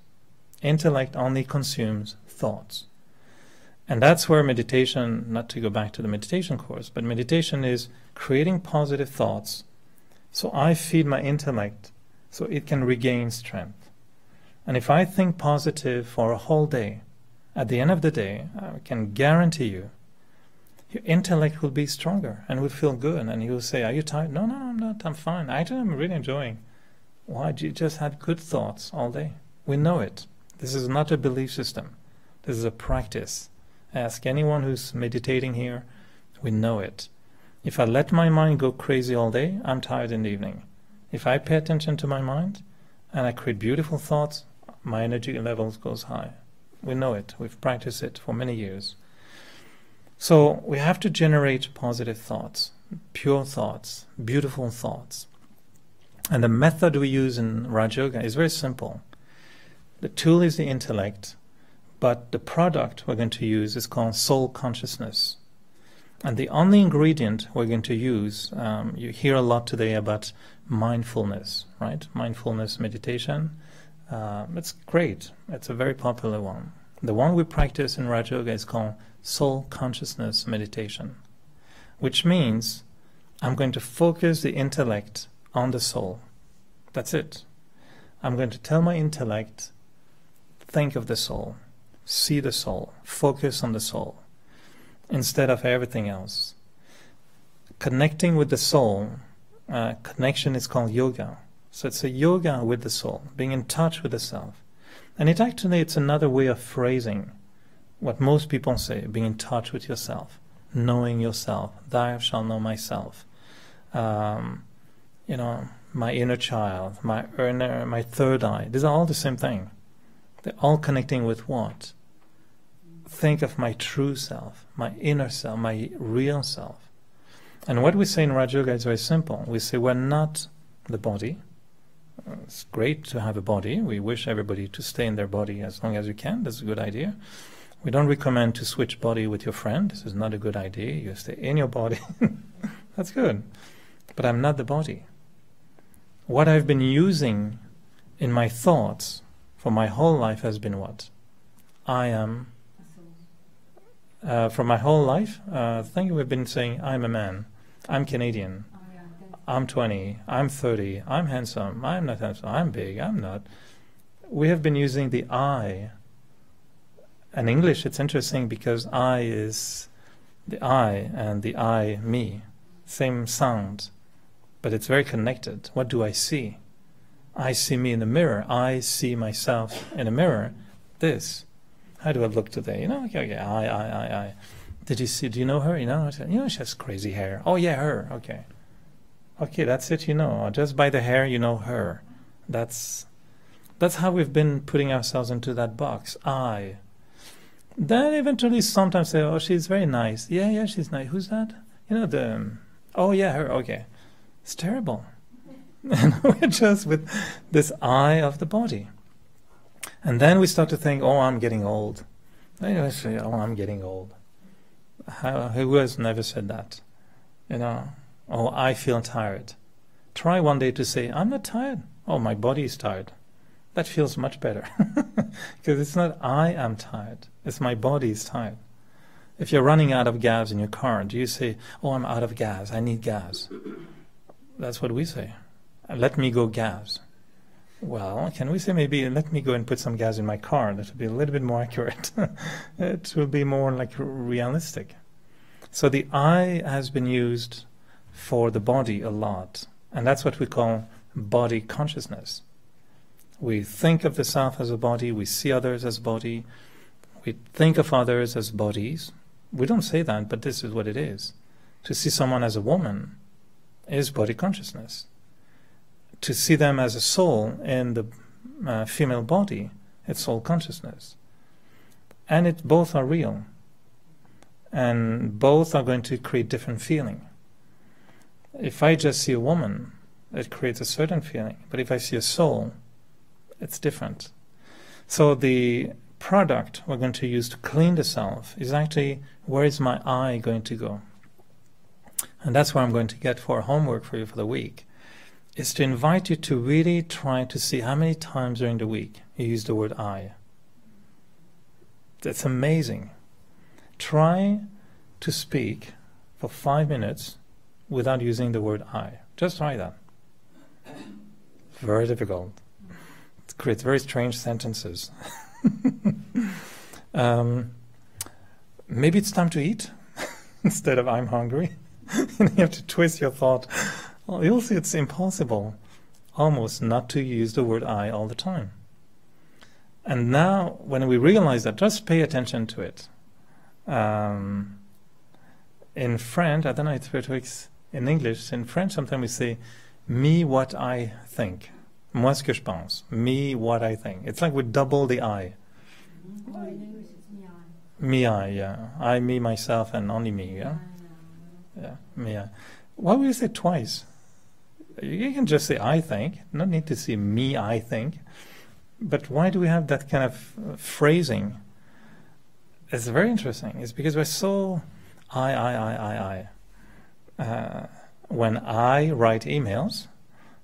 Intellect only consumes thoughts. And that's where meditation, not to go back to the meditation course, but meditation is creating positive thoughts. So I feed my intellect so it can regain strength. And if I think positive for a whole day, at the end of the day, I can guarantee you, your intellect will be stronger and will feel good. And you will say, are you tired? No, I'm not. I'm fine. Actually, I'm really enjoying. Why? You just had good thoughts all day. We know it. This is not a belief system. This is a practice. Ask anyone who's meditating here. We know it. If I let my mind go crazy all day, I'm tired in the evening. If I pay attention to my mind and I create beautiful thoughts, my energy levels goes high. We know it. We've practiced it for many years. So we have to generate positive thoughts, pure thoughts, beautiful thoughts. And the method we use in Raja Yoga is very simple. The tool is the intellect, but the product we're going to use is called soul consciousness. And the only ingredient we're going to use, you hear a lot today about mindfulness, right? Mindfulness meditation. It's great. It's a very popular one. The one we practice in Raja Yoga is called soul consciousness meditation, which means I'm going to focus the intellect on the soul. That's it. I'm going to tell my intellect, think of the soul, see the soul, focus on the soul. instead of everything else. Connecting with the soul, connection is called yoga. So it's a yoga with the soul, being in touch with the self. And it's another way of phrasing what most people say, being in touch with yourself, knowing yourself. Thou shalt know myself. My inner child, my third eye. These are all the same thing. They're all connecting with what? Think of my true self, my inner self, my real self. And what we say in Raj Yoga is very simple. We say we're not the body. It's great to have a body. We wish everybody to stay in their body as long as you can. That's a good idea. We don't recommend to switch body with your friend. This is not a good idea. You stay in your body. That's good. But I'm not the body. What I've been using in my thoughts for my whole life has been what? I am. For my whole life, I think we've been saying I'm a man. I'm Canadian. I'm 20, I'm 30, I'm handsome, I'm not handsome, I'm big, I'm not. We have been using the I. In English, it's interesting because I is the I and the I, me. Same sound, but it's very connected. What do I see? I see me in the mirror. I see myself in a mirror. This. How do I look today? Okay, I. Did you see, do you know her? She has crazy hair. Oh yeah, her, okay. Okay, that's it, Just by the hair, her. That's how we've been putting ourselves into that box. I. Then eventually sometimes say, oh, she's very nice. Yeah, she's nice. Who's that? Oh yeah, her, okay. It's terrible. And we're just with this I of the body. And then we start to think, oh, I'm getting old. Say, oh, I'm getting old. Who has never said that? Oh, I feel tired. Try one day to say, I'm not tired. Oh, my body is tired. That feels much better. Because it's not I am tired. It's my body is tired. If you're running out of gas in your car, do you say, oh, I'm out of gas. I need gas. That's what we say. Let me go gas. Well, can we say maybe let me go and put some gas in my car? That would be a little bit more accurate. It will be more like realistic. So the I has been used for the body a lot. And that's what we call body consciousness. We think of the self as a body. We see others as body. We think of others as bodies. We don't say that, but this is what it is. To see someone as a woman is body consciousness. To see them as a soul in the female body, it's soul consciousness. And both are real. And both are going to create different feeling. If I just see a woman, it creates a certain feeling. But if I see a soul, it's different. So the product we're going to use to clean the self is actually, where is my I going to go? And that's what I'm going to get for homework for you for the week, is to invite you to really try to see how many times during the week you use the word I. That's amazing. Try to speak for 5 minutes without using the word I. Just try that. Very difficult. It creates very strange sentences. Maybe it's time to eat instead of I'm hungry. You have to twist your thought. Well, you'll see it's impossible almost not to use the word I all the time. And now when we realize that, just pay attention to it. In French, I don't know if it works in English. In French, sometimes we say, me, what I think. Moi, ce que je pense. Me, what I think. It's like we double the I. In English, it's me, I. Me, I, yeah. I, me, myself, and only me, yeah? Yeah, me, I. Why would you say twice? You can just say I think. No need to say me, I think. But why do we have that kind of phrasing? It's very interesting. It's because we're so I. When I write emails,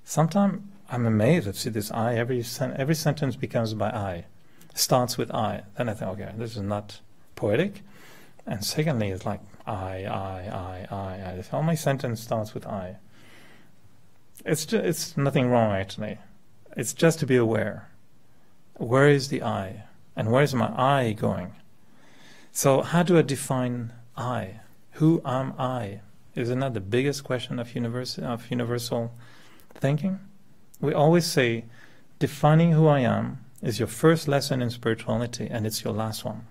sometimes I'm amazed to see this I. Every sentence becomes by I. Starts with I. Then I think, okay, this is not poetic. And secondly, it's like I. All my sentence starts with I. It's nothing wrong, actually. It's just to be aware. Where is the I? And where is my I going? So how do I define I? Who am I? Isn't that the biggest question of universal thinking? We always say, defining who I am is your first lesson in spirituality, and it's your last one.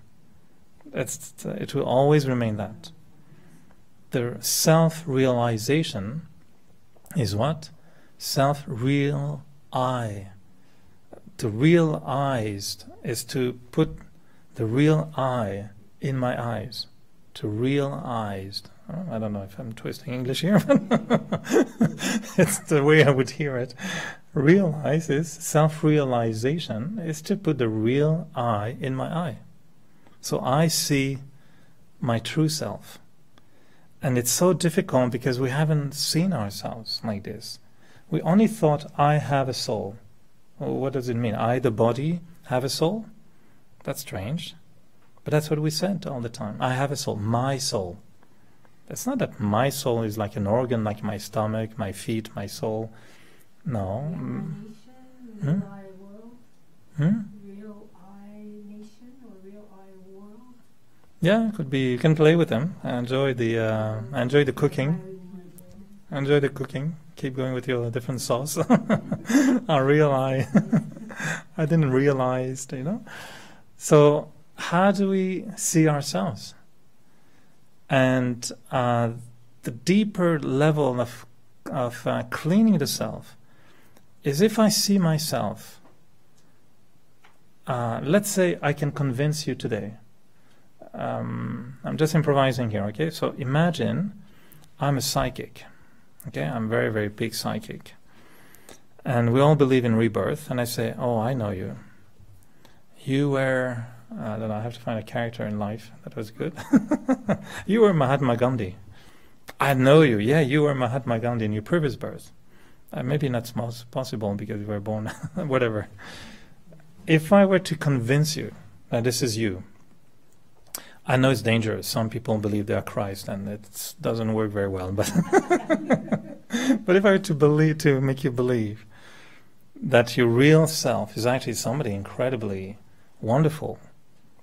It will always remain that. The self-realization is what? Self-real I. To realize is to put the real I in my eyes. To realize. I don't know if I'm twisting English here, but it's the way I would hear it. Realize is, self-realization is to put the real I in my eye. So I see my true self. And it's so difficult because we haven't seen ourselves like this. We only thought, I have a soul. Well, what does it mean? I, the body, have a soul? That's strange. But that's what we said all the time. I have a soul, my soul. It's not that my soul is like an organ, like my stomach, my feet, my soul. No. Real I world? Real I nation or real I world? Yeah, it could be. You can play with them. Enjoy the cooking. Enjoy the cooking. Keep going with your different sauce. I realize. I didn't realize, So how do we see ourselves? And the deeper level of cleaning the self is if I see myself. Let's say I can convince you today. I'm just improvising here, okay? So imagine I'm a psychic, okay? I'm very, very big psychic. And we all believe in rebirth. And I say, oh, I know you. You were, I don't know, I have to find a character in life that was good. You were Mahatma Gandhi. I know you. Yeah, you were Mahatma Gandhi in your previous birth. Maybe not possible because you were born, whatever. If I were to convince you that this is you, I know it's dangerous. Some people believe they are Christ, and it doesn't work very well. But but if I were to make you believe that your real self is actually somebody incredibly wonderful,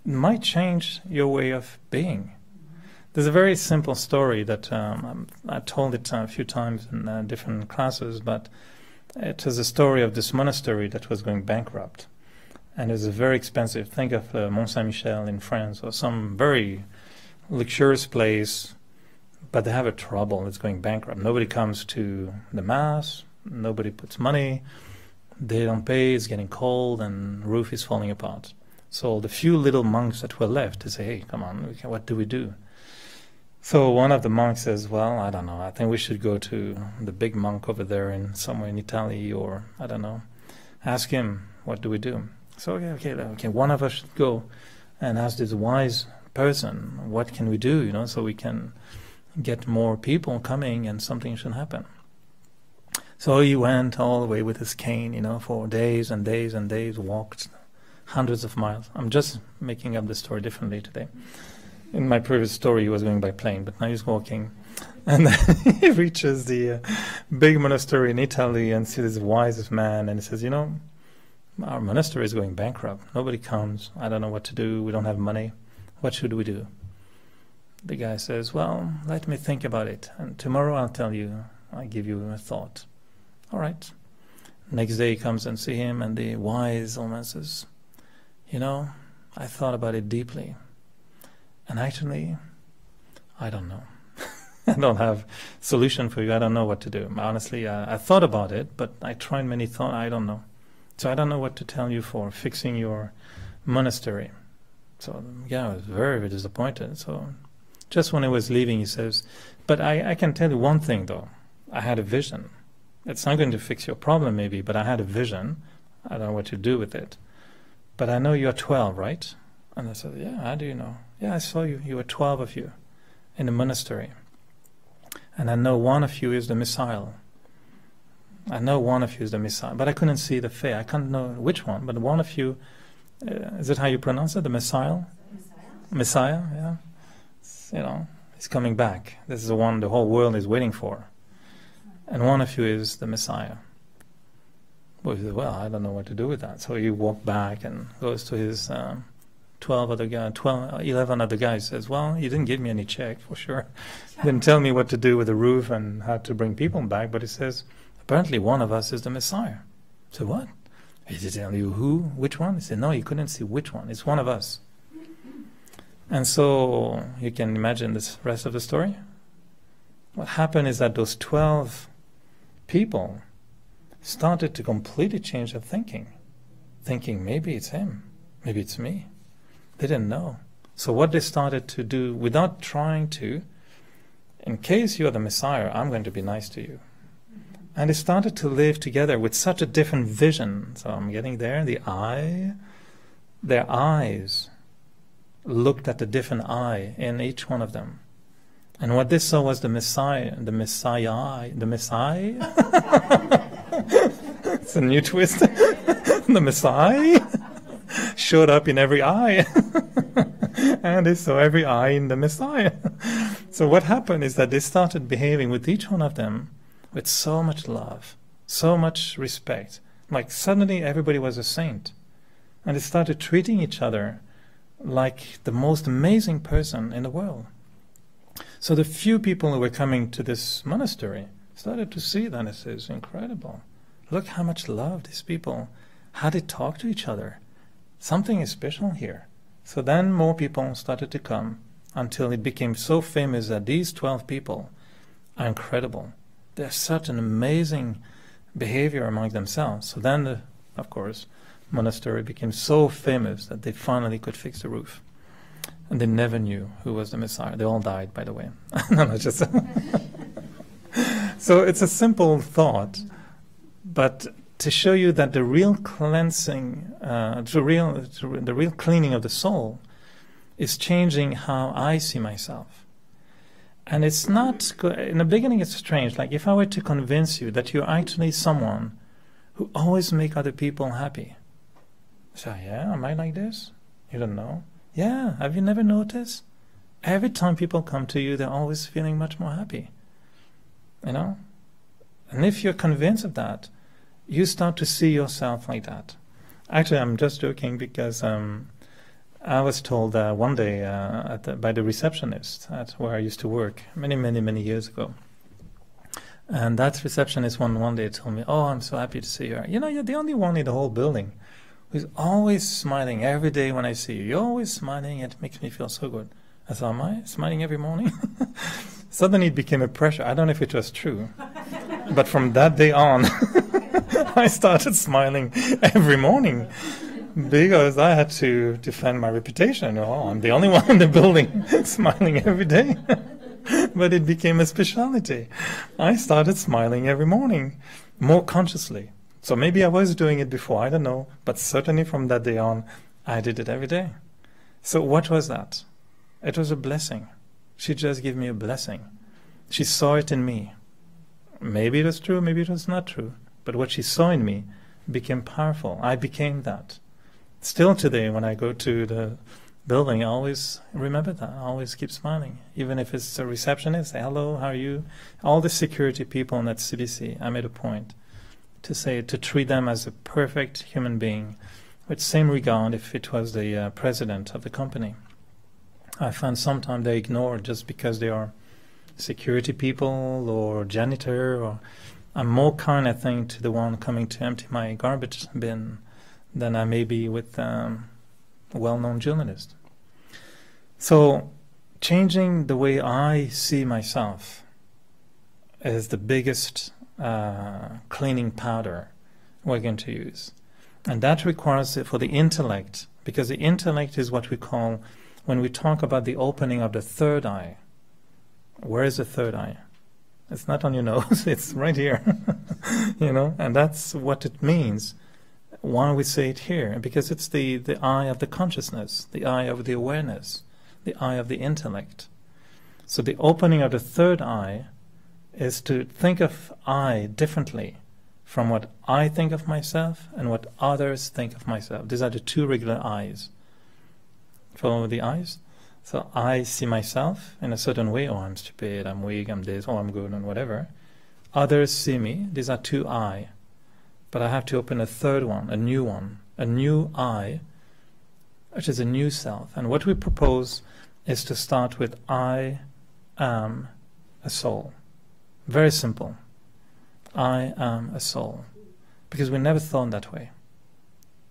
it might change your way of being. There's a very simple story that I've told it a few times in different classes, but it is a story of this monastery that was going bankrupt. And it's very expensive. Think of Mont Saint-Michel in France or some very luxurious place, but they have a trouble. It's going bankrupt. Nobody comes to the mass. Nobody puts money. They don't pay. It's getting cold and roof is falling apart. So the few little monks that were left, they say, hey, come on, what do we do? So one of the monks says, well, I don't know. I think we should go to the big monk over there somewhere in Italy, or I don't know. Ask him, what do we do? So, okay, one of us should go and ask this wise person, what can we do, so we can get more people coming and something should happen. So he went all the way with his cane, for days and days and days, walked hundreds of miles. I'm just making up the story differently today. In my previous story, he was going by plane, but now he's walking. And then he reaches the big monastery in Italy and sees this wisest man, and he says, our monastery is going bankrupt. Nobody comes. I don't know what to do. We don't have money. What should we do? The guy says, well, let me think about it. And tomorrow I'll tell you. I'll give you a thought. All right. Next day he comes and see him, and the wise old man says, I thought about it deeply. And actually, I don't know. I don't have solution for you. I don't know what to do. Honestly, I thought about it, but I tried many thoughts. I don't know. So I don't know what to tell you for fixing your monastery. So I was very, very disappointed. So just when I was leaving, he says, but I can tell you one thing though. I had a vision. It's not going to fix your problem maybe, but I had a vision. I don't know what to do with it. But I know you're 12, right? And I said, yeah, how do you know? Yeah, I saw you. You were 12 of you in the monastery. And I know one of you is the Messiah. I know one of you is the Messiah, but I couldn't see the face. I can't know which one, but one of you, is it how you pronounce it? The Messiah? Messiah, yeah. He's coming back. This is the one the whole world is waiting for. And one of you is the Messiah. Well, he said, well, I don't know what to do with that. So he walked back and goes to his 11 other guys says, well, you didn't give me any check for sure. Didn't tell me what to do with the roof and how to bring people back, but he says, apparently one of us is the Messiah. So what? He did tell you who? Which one? He said, no, you couldn't see which one. It's one of us. And so you can imagine the rest of the story. What happened is that those 12 people started to completely change their thinking. Thinking, maybe it's him, maybe it's me. They didn't know. So what they started to do, without trying to, in case you're the Messiah, I'm going to be nice to you. And they started to live together with such a different vision. So I'm getting there, their eyes looked at a different eye in each one of them. And what they saw was the Messiah. It's a new twist. The Messiah showed up in every eye. And they saw every eye in the Messiah. So what happened is that they started behaving with each one of them with so much love, so much respect. Like suddenly everybody was a saint. And they started treating each other like the most amazing person in the world. So the few people who were coming to this monastery started to see that. It is incredible. Look how much love these people, how they talk to each other. Something is special here. So then more people started to come until it became so famous that these 12 people are incredible. They have such an amazing behavior among themselves. So then, of course, monastery became so famous that they finally could fix the roof. And they never knew who was the Messiah. They all died, by the way. No, just so it's a simple thought, but to show you that the real cleansing, the real cleaning of the soul is changing how I see myself. And it's not, in the beginning it's strange, like if I were to convince you that you're actually someone who always make other people happy. So, yeah, am I like this? You don't know? Yeah, have you never noticed? Every time people come to you, they're always feeling much more happy. You know? And if you're convinced of that, you start to see yourself like that. Actually, I'm just joking because I was told one day by the receptionist at where I used to work many years ago. And that receptionist one day told me, oh, I'm so happy to see you. You know, you're the only one in the whole building who's always smiling every day when I see you. You're always smiling. It makes me feel so good. I thought, am I smiling every morning? Suddenly it became a pressure. I don't know if it was true. But from that day on, I started smiling every morning because I had to defend my reputation. Oh, I'm the only one in the building smiling every day. But it became a specialty. I started smiling every morning, more consciously. So maybe I was doing it before, I don't know. But certainly from that day on, I did it every day. So what was that? It was a blessing. She just gave me a blessing. She saw it in me. Maybe it was true, maybe it was not true. But what she saw in me became powerful. I became that. Still today, when I go to the building, I always remember that. I always keep smiling. Even if it's a receptionist, say, hello, how are you? All the security people in that CBC, I made a point to say, to treat them as a perfect human being with same regard if it was the president of the company. I find sometimes they ignore just because they are security people or janitor, or I'm more kind, I think, to the one coming to empty my garbage bin than I may be with a well-known journalist. So changing the way I see myself is the biggest cleaning powder we're going to use. And that requires it for the intellect, because the intellect is what we call, when we talk about the opening of the third eye. Where is the third eye? It's not on your nose, it's right here. You know, and that's what it means. Why we say it here? Because it's the eye of the consciousness, the eye of the awareness, the eye of the intellect. So the opening of the third eye is to think of I differently from what I think of myself and what others think of myself. These are the two regular eyes. Follow the eyes? So I see myself in a certain way. Oh, I'm stupid, I'm weak, I'm this, oh, I'm good, and whatever. Others see me. These are two I. But I have to open a third one, a new eye, which is a new self. And what we propose is to start with I am a soul. Very simple. I am a soul. Because we never thought that way.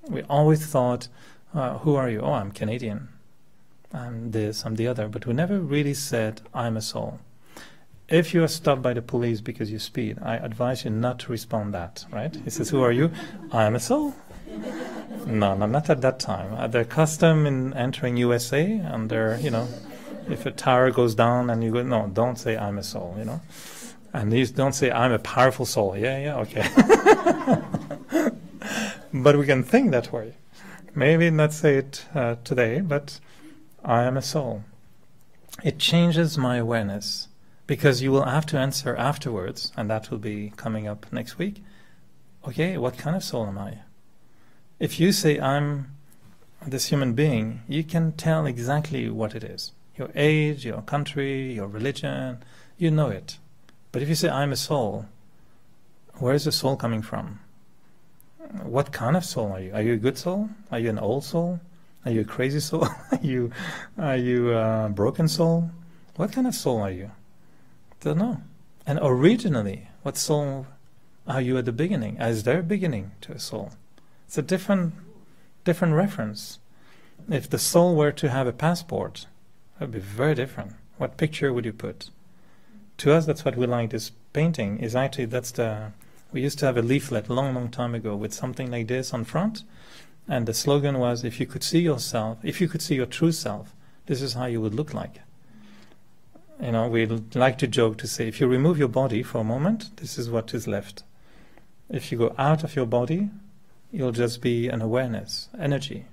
We always thought, who are you? Oh, I'm Canadian. I'm this, I'm the other. But we never really said, I'm a soul. If you are stopped by the police because you speed, I advise you not to respond that, right? He says, who are you? I am a soul. No, not at that time. Their custom in entering USA, and if a tower goes down and you go, no, don't say I'm a soul, And these don't say I'm a powerful soul. Yeah, okay. But we can think that way. Maybe not say it today, but I am a soul. It changes my awareness. Because you will have to answer afterwards, and that will be coming up next week. Okay, what kind of soul am I? If you say I'm this human being, you can tell exactly what it is. Your age, your country, your religion, you know it. But if you say I'm a soul, where is the soul coming from? What kind of soul are you? Are you a good soul? Are you an old soul? Are you a crazy soul? Are you a broken soul? What kind of soul are you? Don't know. And originally, what soul are you at the beginning? Is there a beginning to a soul? It's a different reference. If the soul were to have a passport, it would be very different. What picture would you put? To us, that's what we like. This painting is actually, we used to have a leaflet a long time ago with something like this on front. And the slogan was, if you could see yourself, if you could see your true self, this is how you would look like. We like to joke to say, if you remove your body for a moment, this is what is left. If you go out of your body, you'll just be an awareness, energy.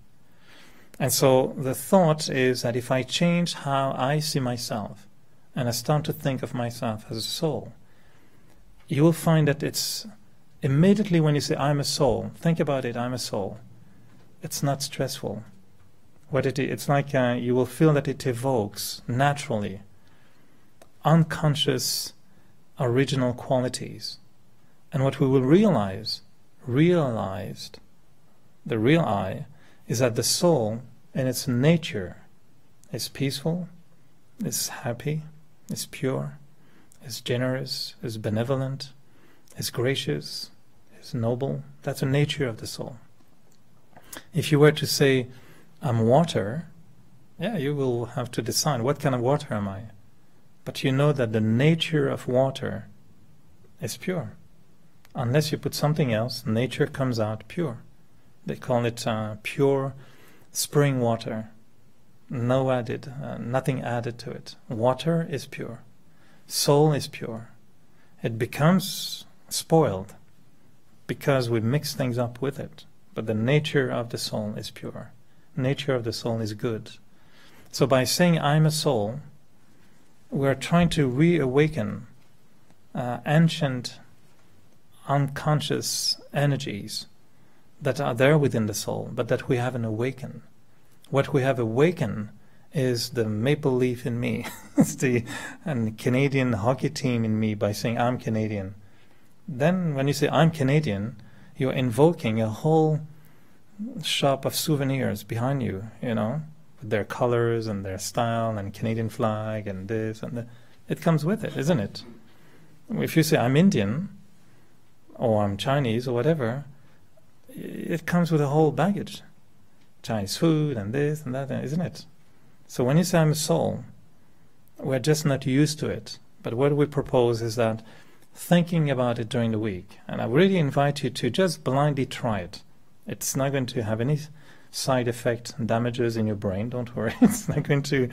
And so the thought is that if I change how I see myself, and I start to think of myself as a soul, you will find that it's immediately when you say, I'm a soul, think about it, I'm a soul. It's not stressful. It's like you will feel that it evokes naturally unconscious original qualities. And what we will realized, the real I, is that the soul in its nature is peaceful, is happy, is pure, is generous, is benevolent, is gracious, is noble. That's the nature of the soul. If you were to say, I'm water, you will have to decide, what kind of water am I? But you know that the nature of water is pure. Unless you put something else, nature comes out pure. They call it pure spring water. No added, nothing added to it. Water is pure. Soul is pure. It becomes spoiled because we mix things up with it. But the nature of the soul is pure. Nature of the soul is good. So by saying I'm a soul, we are trying to reawaken ancient unconscious energies that are there within the soul, but that we haven't awakened. What we have awakened is the maple leaf in me. It's the Canadian hockey team in me by saying I'm Canadian. Then when you say I'm Canadian, you're invoking a whole shop of souvenirs behind you, with their colors and their style and Canadian flag and this and that. It comes with it, isn't it? If you say I'm Indian or I'm Chinese or whatever, it comes with a whole baggage. Chinese food and this and that, isn't it? So when you say I'm a soul, we're just not used to it. But what we propose is that thinking about it during the week, and I really invite you to just blindly try it. It's not going to have any side effect damages in your brain, don't worry. It's not going to,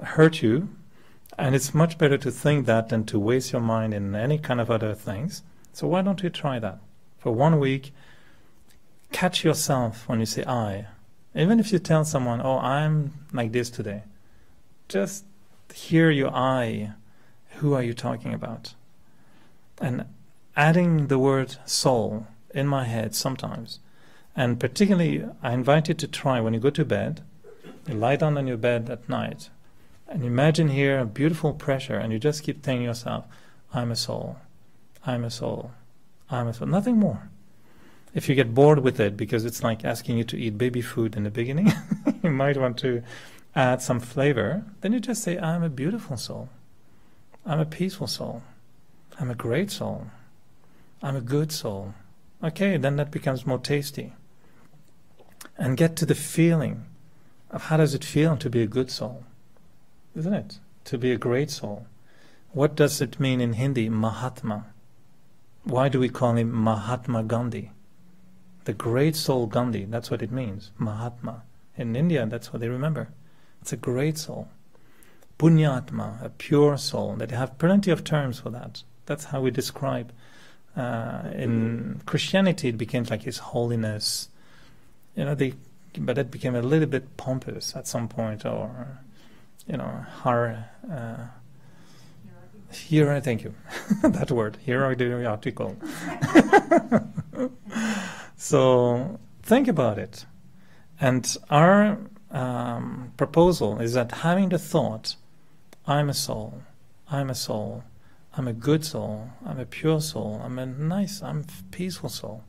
hurt you. And it's much better to think that than to waste your mind in any kind of other things. So why don't you try that? For 1 week, catch yourself when you say I. Even if you tell someone, oh, I'm like this today, just hear your I. Who are you talking about? And adding the word soul in my head sometimes. And particularly, I invite you to try when you go to bed, you lie down on your bed at night, and imagine here a beautiful pressure, and you just keep telling yourself, I'm a soul, I'm a soul, I'm a soul, nothing more. If you get bored with it because it's like asking you to eat baby food in the beginning, you might want to add some flavor. Then you just say, I'm a beautiful soul. I'm a peaceful soul. I'm a great soul. I'm a good soul. Okay, then that becomes more tasty. And get to the feeling of how does it feel to be a good soul, isn't it? To be a great soul. What does it mean in Hindi? Mahatma. Why do we call him Mahatma Gandhi? The great soul Gandhi, that's what it means, Mahatma. In India, that's what they remember. It's a great soul. Punyatma, a pure soul. They have plenty of terms for that. That's how we describe. In Christianity, it became like His Holiness. But it became a little bit pompous at some point, or, thank you, that word, hierarchical. So think about it. And our proposal is that having the thought, I'm a soul, I'm a soul, I'm a good soul, I'm a pure soul, I'm a peaceful soul.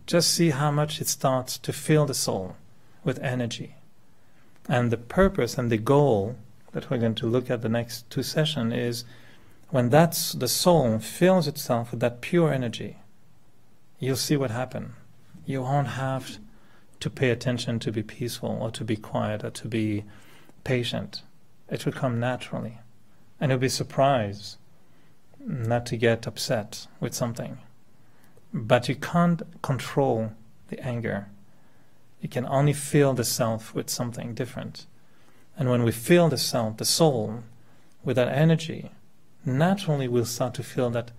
Just see how much it starts to fill the soul with energy. And the purpose and the goal that we're going to look at the next 2 sessions is when the soul fills itself with that pure energy, you'll see what happens. You won't have to pay attention to be peaceful or to be quiet or to be patient. It will come naturally. And you'll be surprised not to get upset with something. But you can't control the anger. You can only fill the self with something different. And when we fill the self, the soul, with that energy, naturally we'll start to feel that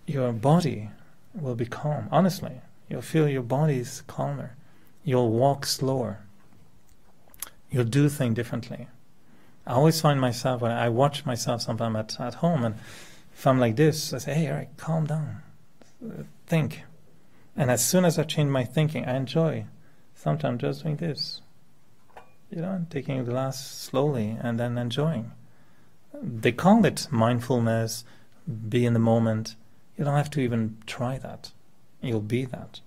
your body will be calm. Honestly, you'll feel your body is calmer. You'll walk slower. You'll do things differently. I always find myself, when I watch myself sometimes at home, and if I'm like this, I say, hey, Eric, calm down. Think. And as soon as I change my thinking, I enjoy sometimes just doing this. Taking a glass slowly and then enjoying. They call it mindfulness, be in the moment. You don't have to even try that. You'll be that.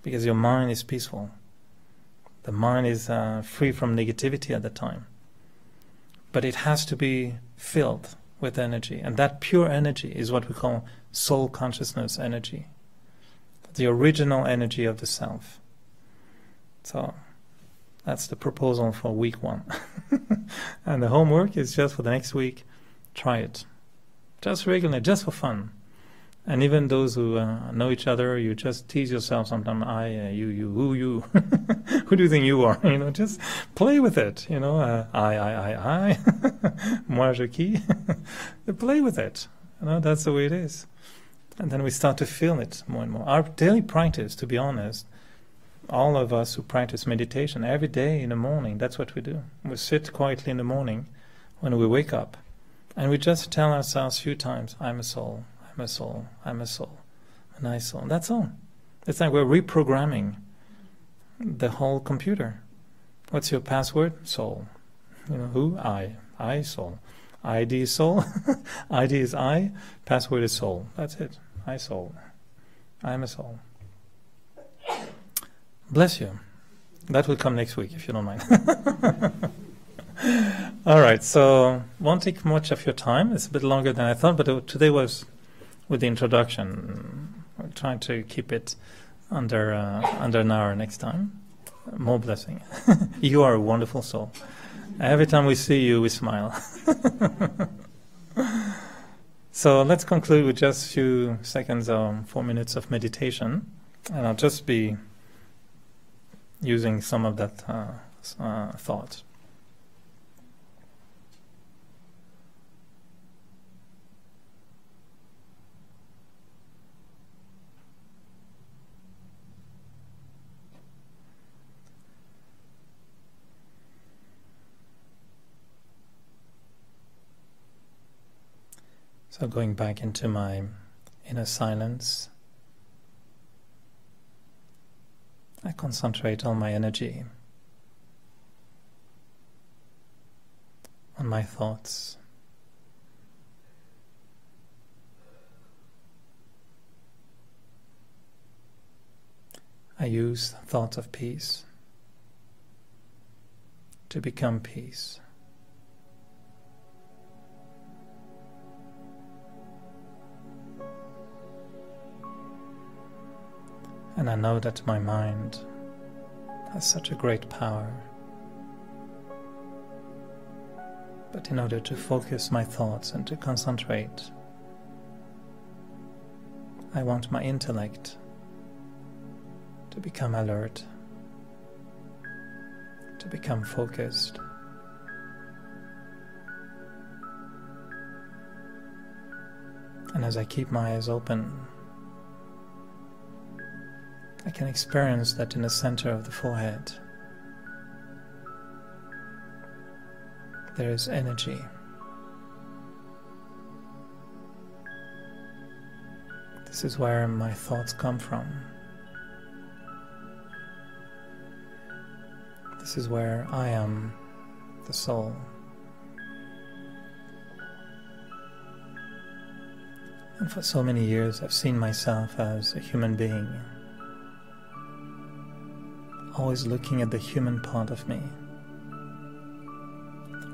Because your mind is peaceful. The mind is free from negativity at the time. But it has to be filled with energy. And that pure energy is what we call soul consciousness energy. The original energy of the self. So that's the proposal for week 1. And the homework is just for the next week. Try it. Just regularly, just for fun. And even those who know each other, you just tease yourself sometimes. I, you, who you? Who do you think you are? Just play with it. I. Moi je qui? Play with it. That's the way it is. And then we start to feel it more and more. Our daily practice, to be honest, all of us who practice meditation every day in the morning, that's what we do. We sit quietly in the morning when we wake up, and we just tell ourselves a few times, I'm a soul, I'm a soul, I'm a soul, a nice soul. That's all. It's like we're reprogramming the whole computer. What's your password? Soul. Who? I, soul. ID is soul. ID is I. Password is soul. That's it. I soul. I'm a soul. Bless you. That will come next week if you don't mind. All right, so won't take much of your time. It's a bit longer than I thought, but today was with the introduction. We're trying to keep it under an hour next time. More blessing. You are a wonderful soul. Every time we see you, we smile. So let's conclude with just a few seconds or 4 minutes of meditation. And I'll just be using some of that thought. So going back into my inner silence, I concentrate all my energy on my thoughts. I use thoughts of peace to become peace. And I know that my mind has such a great power. But in order to focus my thoughts and to concentrate, I want my intellect to become alert, to become focused. And as I keep my eyes open, I can experience that in the center of the forehead there is energy. This is where my thoughts come from. This is where I am, the soul. And for so many years I've seen myself as a human being, always looking at the human part of me,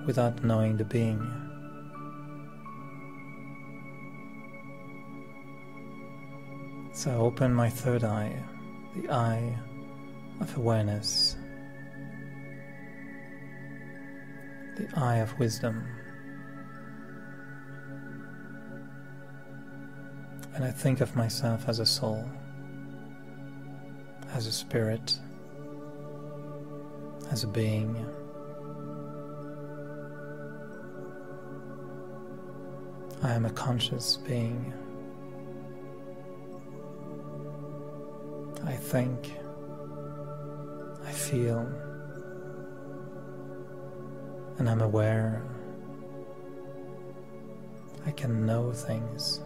without knowing the being. So I open my third eye, the eye of awareness, the eye of wisdom. And I think of myself as a soul, as a spirit, as a being. I am a conscious being. I think, I feel, and I'm aware. I can know things.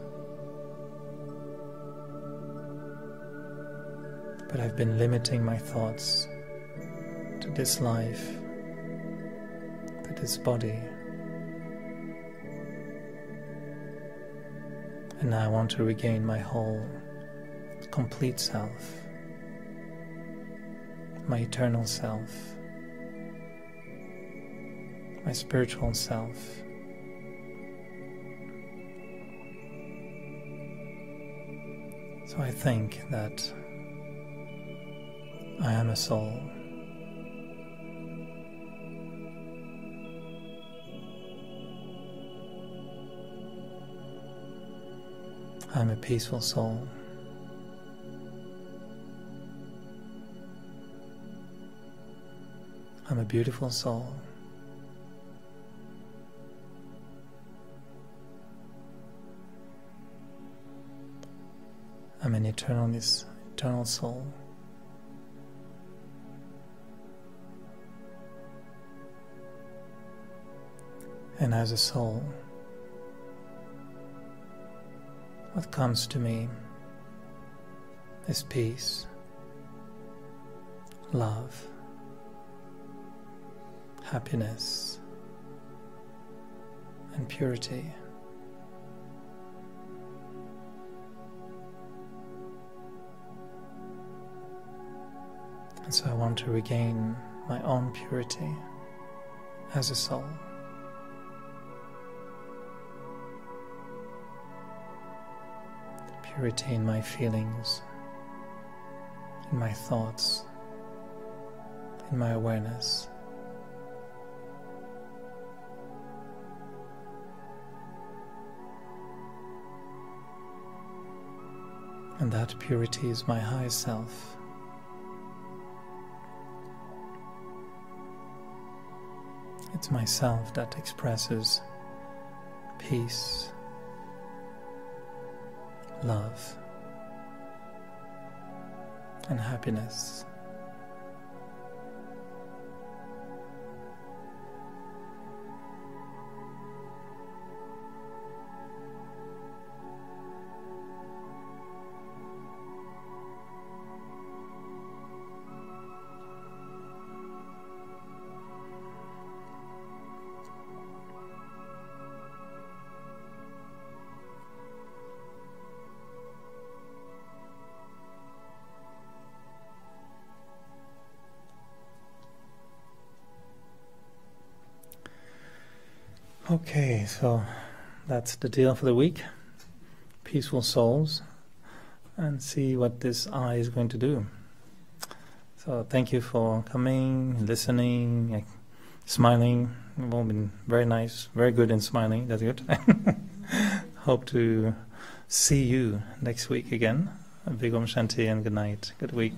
But I've been limiting my thoughts to this life, to this body. And now I want to regain my whole, complete self, my eternal self, my spiritual self. So I think that I am a soul. I'm a peaceful soul. I'm a beautiful soul. I'm an eternal soul. And as a soul, what comes to me is peace, love, happiness, and purity. And so I want to regain my own purity as a soul. Purity in my feelings, in my thoughts, in my awareness. And that purity is my higher self. It's myself that expresses peace, love, and happiness. Okay, so that's the deal for the week. Peaceful souls, and see what this eye is going to do. So thank you for coming, listening, smiling. You've all been very nice, very good in smiling. That's good. Hope to see you next week again. A big Om Shanti and good night. Good week.